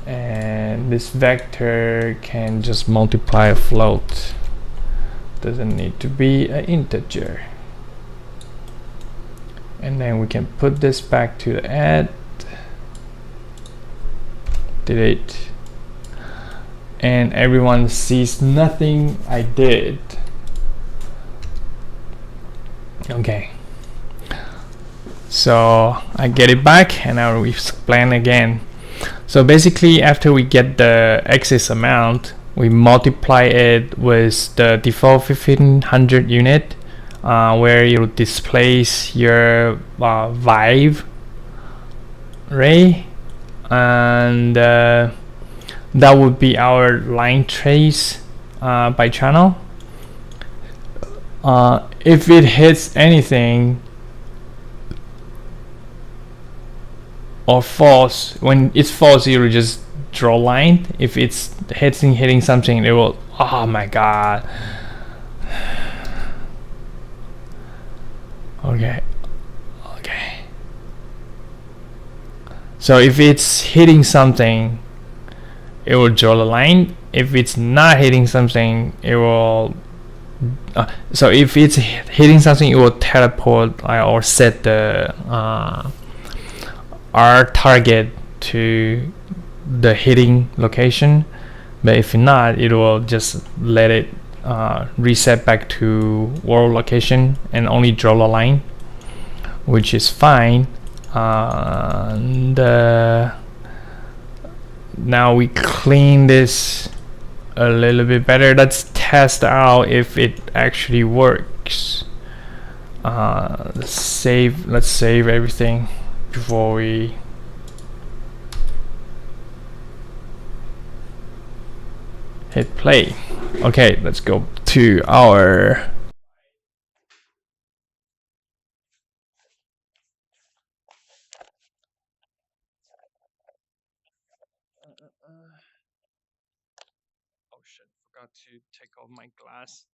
and this vector can just multiply a float, doesn't need to be an integer. And then we can put this back to the add, delete, and everyone sees nothing I did. Okay, so I get it back and I will explain again. So basically, after we get the access amount, we multiply it with the default 1500 unit, where you displace your Vive array, and that would be our line trace by channel. If it hits anything or false, when it's false, you will just draw line. If it's hitting something, it will. Oh my god. Okay. So if it's hitting something, it will draw the line. If it's not hitting something, it will. So if it's hitting something, it will teleport or set the our target to the hitting location. But if not, it will just let it reset back to world location and only draw a line, which is fine. And now we clean this a little bit better. Let's test out if it actually works. Let's save everything before we hit play. Okay, let's go to our shit, forgot to take off my glass.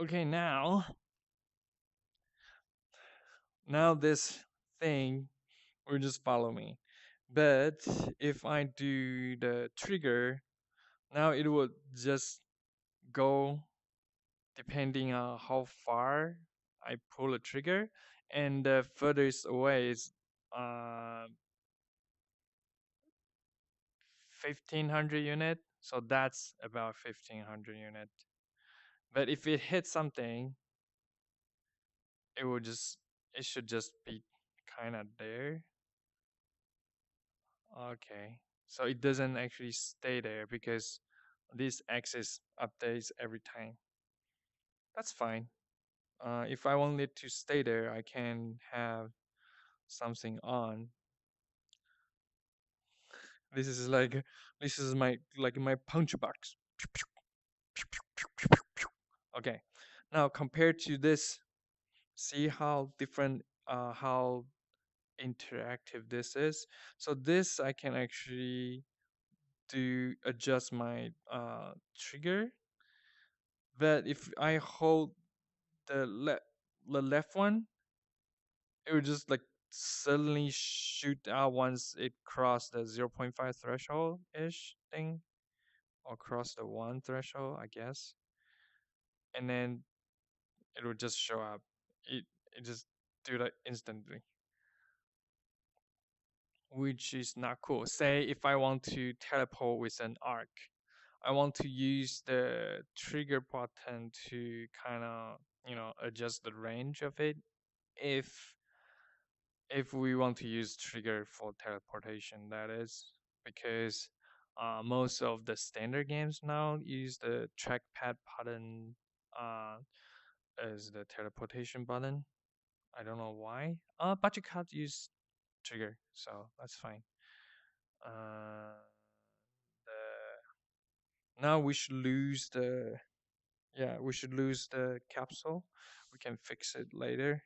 Okay, now this thing will just follow me. But if I do the trigger, now it will just go depending on how far I pull the trigger, and the furthest away is 1500 unit. So that's about 1500 unit. But if it hits something, it will just it should just be kind of there. Okay, so it doesn't actually stay there because this axis updates every time. That's fine. If I want it to stay there, I can have something on. This is like my punch box. Okay, now compared to this, see how different, how interactive this is. So this I can actually do adjust my trigger, but if I hold the left one, it would just like suddenly shoot out once it crossed the 0.5 threshold ish thing, or cross the 1 threshold, I guess, and then it would just show up. It just do that instantly, which is not cool. Say if I want to teleport with an arc, I want to use the trigger button to kind of, adjust the range of it. If we want to use trigger for teleportation, that is, because most of the standard games now use the trackpad button as the teleportation button. I don't know why. But you can't use trigger, so that's fine. Uh, Now we should lose the capsule. We can fix it later.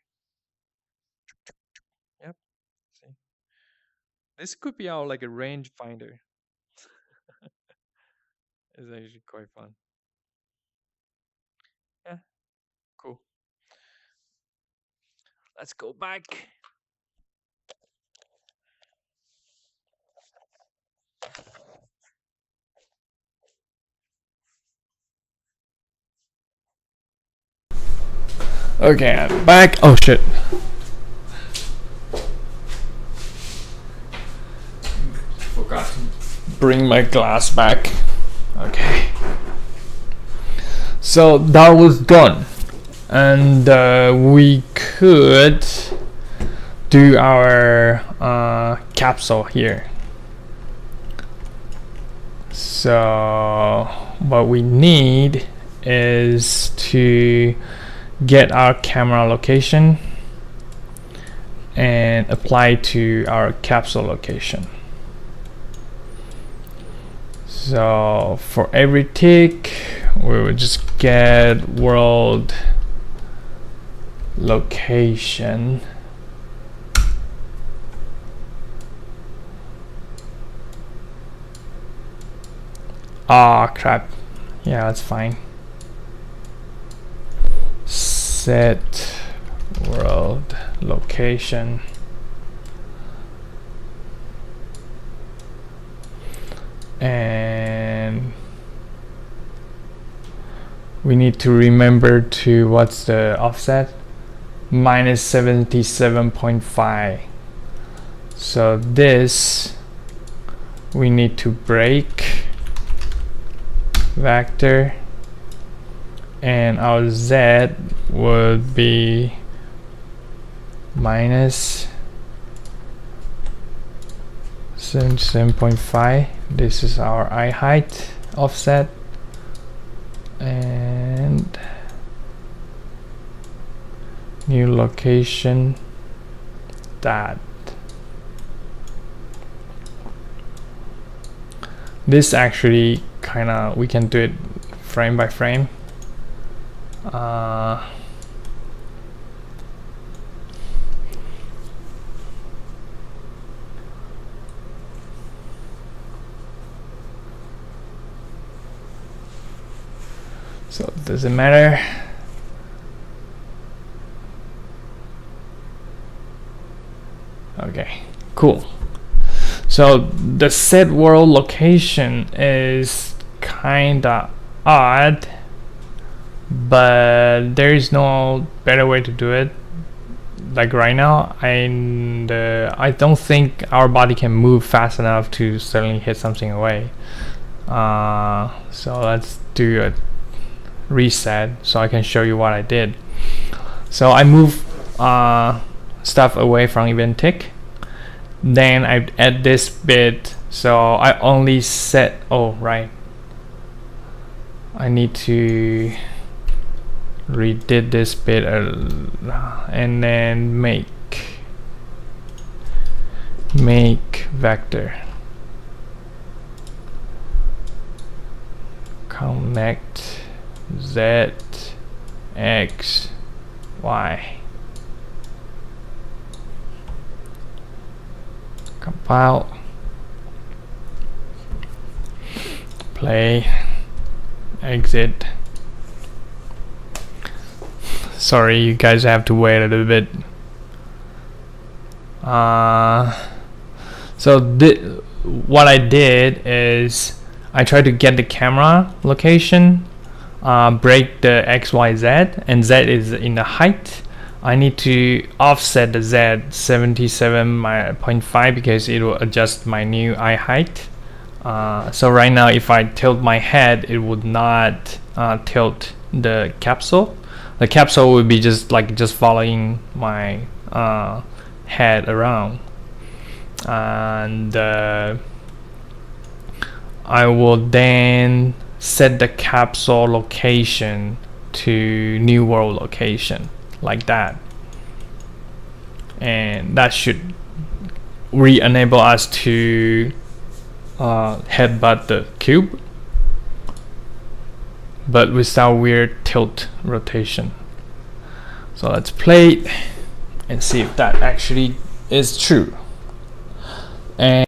Yep. See, this could be our like a range finder. It's actually quite fun. Yeah, cool. Let's go back. Okay, I'm back. Oh shit. Forgot to bring my glass back. Okay. So that was done. And we could do our capsule here. So what we need is to get our camera location and apply to our capsule location. So for every tick, we will just get world location. Ah, crap. Yeah, that's fine. Set world location. And we need to remember to, what's the offset? Minus 77.5. So this we need to break vector, and our Z would be minus 77.5. This is our eye height offset, and new location that. This actually kinda, we can do it frame by frame. So it doesn't matter. Okay, cool. So the set world location is kinda odd, but there is no better way to do it. Like right now, I don't think our body can move fast enough to suddenly hit something away. So let's do a reset so I can show you what I did. So I move stuff away from event tick. Then I add this bit. So I only set. Oh right. I need to redid this bit and then make vector connect z x y. Compile, play, exit. Sorry, you guys have to wait a little bit. So what I did is I tried to get the camera location, break the XYZ, and Z is in the height. I need to offset the Z 77.5 because it will adjust my new eye height. So right now, if I tilt my head, it would not tilt the capsule. The capsule would be just following my head around, and I will then set the capsule location to new world location like that, and that should re-enable us to headbutt the cube, but without weird tilt rotation. So let's play it and see if that actually is true. And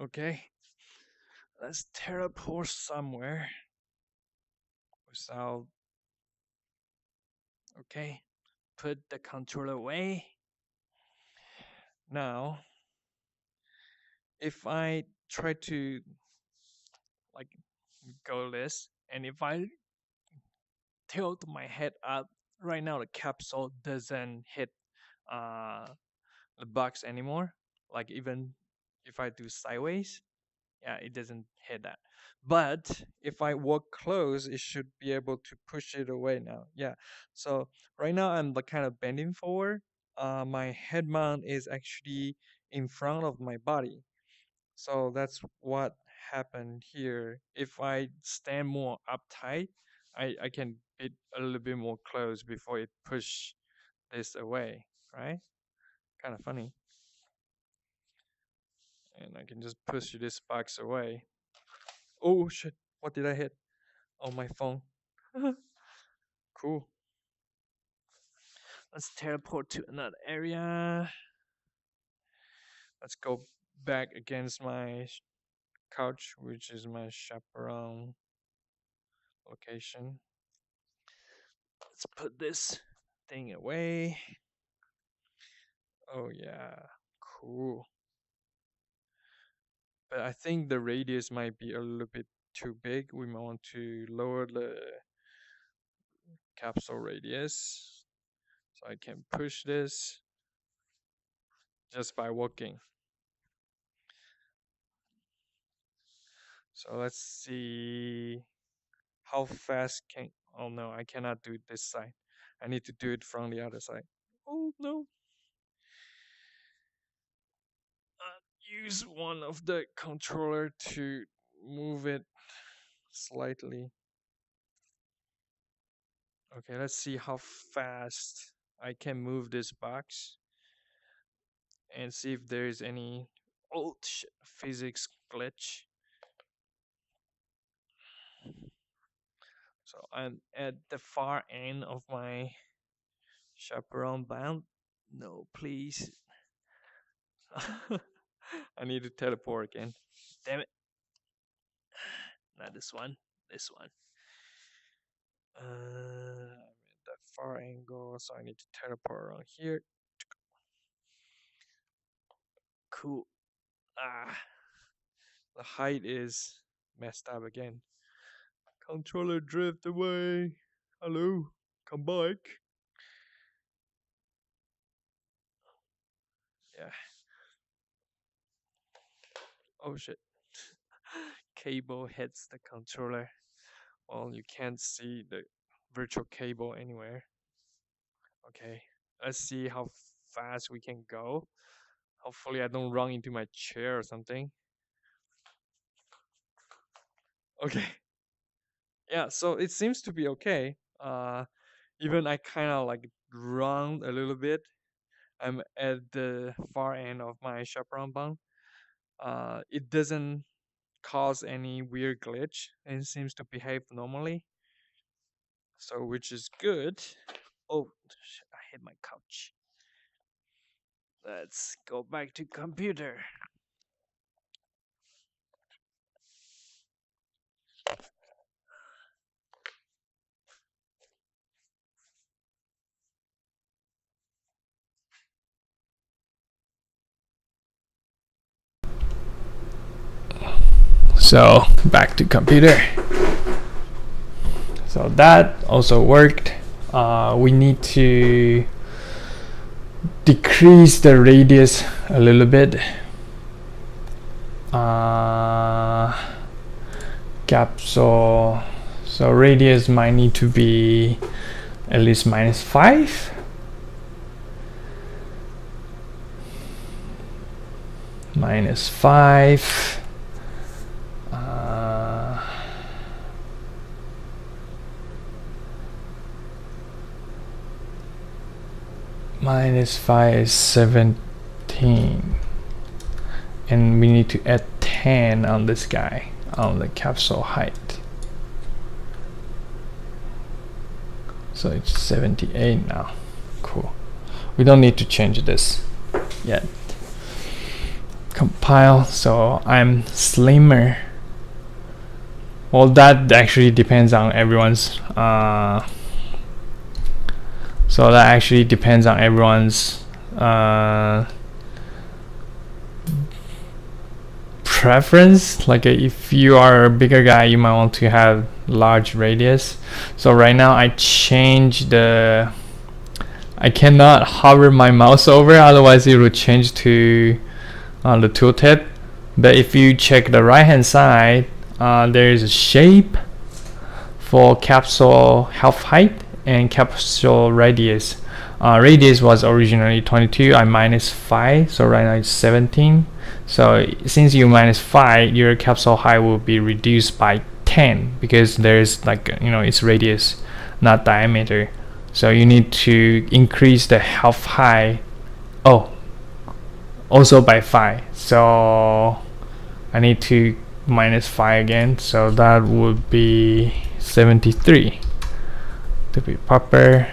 Okay, let's teleport somewhere without. Okay, put the controller away. Now, if I try to like go this, and if I tilt my head up, right now the capsule doesn't hit uh, the box anymore. Like even if I do sideways, yeah, it doesn't hit that. But if I walk close, it should be able to push it away now. Yeah. So right now I'm like kind of bending forward. My head mount is actually in front of my body. So that's what happened here. If I stand more uptight, I can be a little bit more close before it push this away, right? Kind of funny. And I can just push this box away. Oh shit, what did I hit? Oh, my phone. Cool. Let's teleport to another area. Let's go back against my couch, which is my chaperone location. Let's put this thing away. Oh yeah, cool. But I think the radius might be a little bit too big. We might want to lower the capsule radius. So I can push this just by walking. So let's see how fast can. Oh no, I cannot do it this side. I need to do it from the other side. Oh no. Use one of the controller to move it slightly. Okay, let's see how fast I can move this box and see if there is any physics glitch. So I'm at the far end of my Chaperone bound? No, please. I need to teleport again. Damn it. Not this one. This one. I'm at that far angle, so I need to teleport around here. Cool. Ah, the height is messed up again. Controller drift away. Hello, come back. Yeah. Oh shit. Cable hits the controller. Well, you can't see the virtual cable anywhere. Okay, let's see how fast we can go. Hopefully I don't run into my chair or something. Okay. Yeah, so it seems to be okay. Even I kind of like run a little bit. I'm at the far end of my chaperone bound. It doesn't cause any weird glitch and it seems to behave normally. So which is good. Oh, I hit my couch. Let's go back to computer. So back to computer. So that also worked. We need to decrease the radius a little bit. Capsule. So radius might need to be at least -5. -5. -5 is 17, and we need to add 10 on this guy, on the capsule height. So it's 78 now. Cool. We don't need to change this yet. Compile. So I'm slimmer. Well, that actually depends on everyone's so that actually depends on everyone's preference. Like if you are a bigger guy, you might want to have large radius. So right now I change the, I cannot hover my mouse over, otherwise it will change to the tooltip. But if you check the right hand side, there is a shape for capsule half height and capsule radius. Radius was originally 22. I -5, so right now it's 17. So since you -5, your capsule height will be reduced by 10 because there's like, you know, it's radius, not diameter. So you need to increase the half height. Oh, also by 5. So I need to -5 again. So that would be 73 to be proper.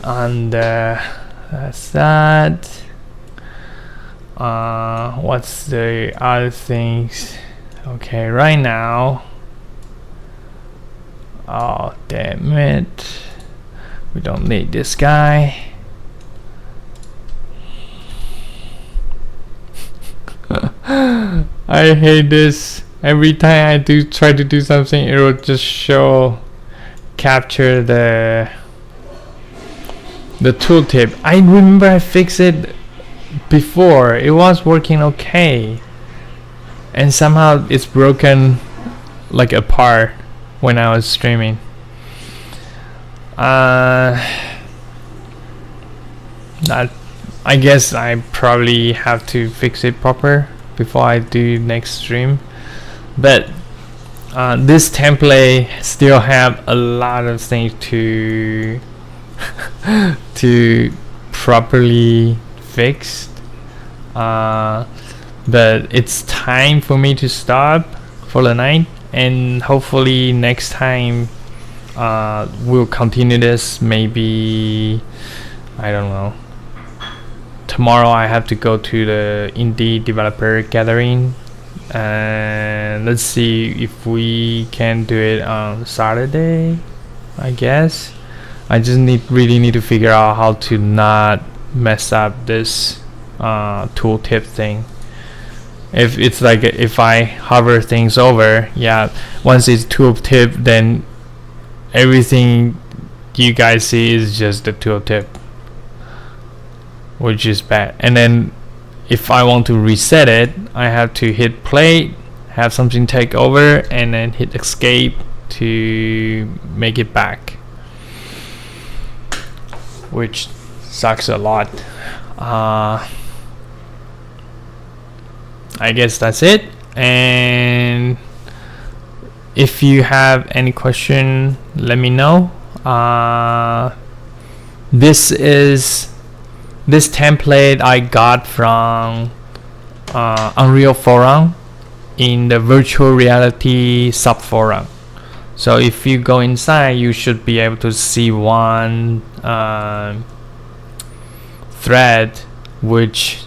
And that's that. What's the other things? Okay, right now, oh damn it, we don't need this guy. I hate this. Every time I try to do something, it will just capture the tooltip. I remember I fixed it before. It was working okay, and somehow it's broken like apart when I was streaming. I guess I probably have to fix it proper before I do next stream. But this template still have a lot of things to to properly fix. But it's time for me to stop for the night, and hopefully next time we'll continue this. Maybe, I don't know, tomorrow I have to go to the indie developer gathering, and let's see if we can do it on Saturday. I guess I just really need to figure out how to not mess up this tooltip thing. If it's like, if I hover things over, yeah, once it's tooltip, then everything you guys see is just the tooltip, which is bad. And then if I want to reset it, I have to hit play, have something take over, and then hit escape to make it back, which sucks a lot. I guess that's it. And if you have any question, let me know. This template I got from Unreal Forum in the virtual reality subforum. So if you go inside, you should be able to see one thread which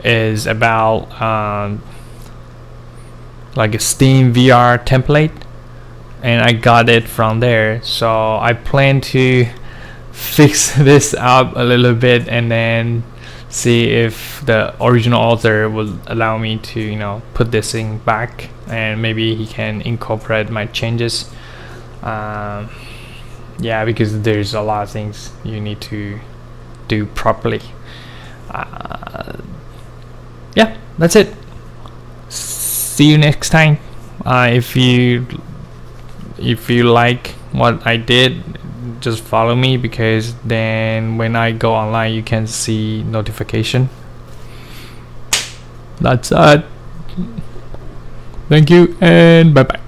is about like a SteamVR template, and I got it from there. So I plan to fix this up a little bit and then see if the original author will allow me to, you know, put this thing back, and maybe he can incorporate my changes. Yeah, because there's a lot of things you need to do properly. Yeah, that's it. See you next time. If you like what I did, just follow me, because then when I go online you can see notification. That's it. Thank you and bye bye.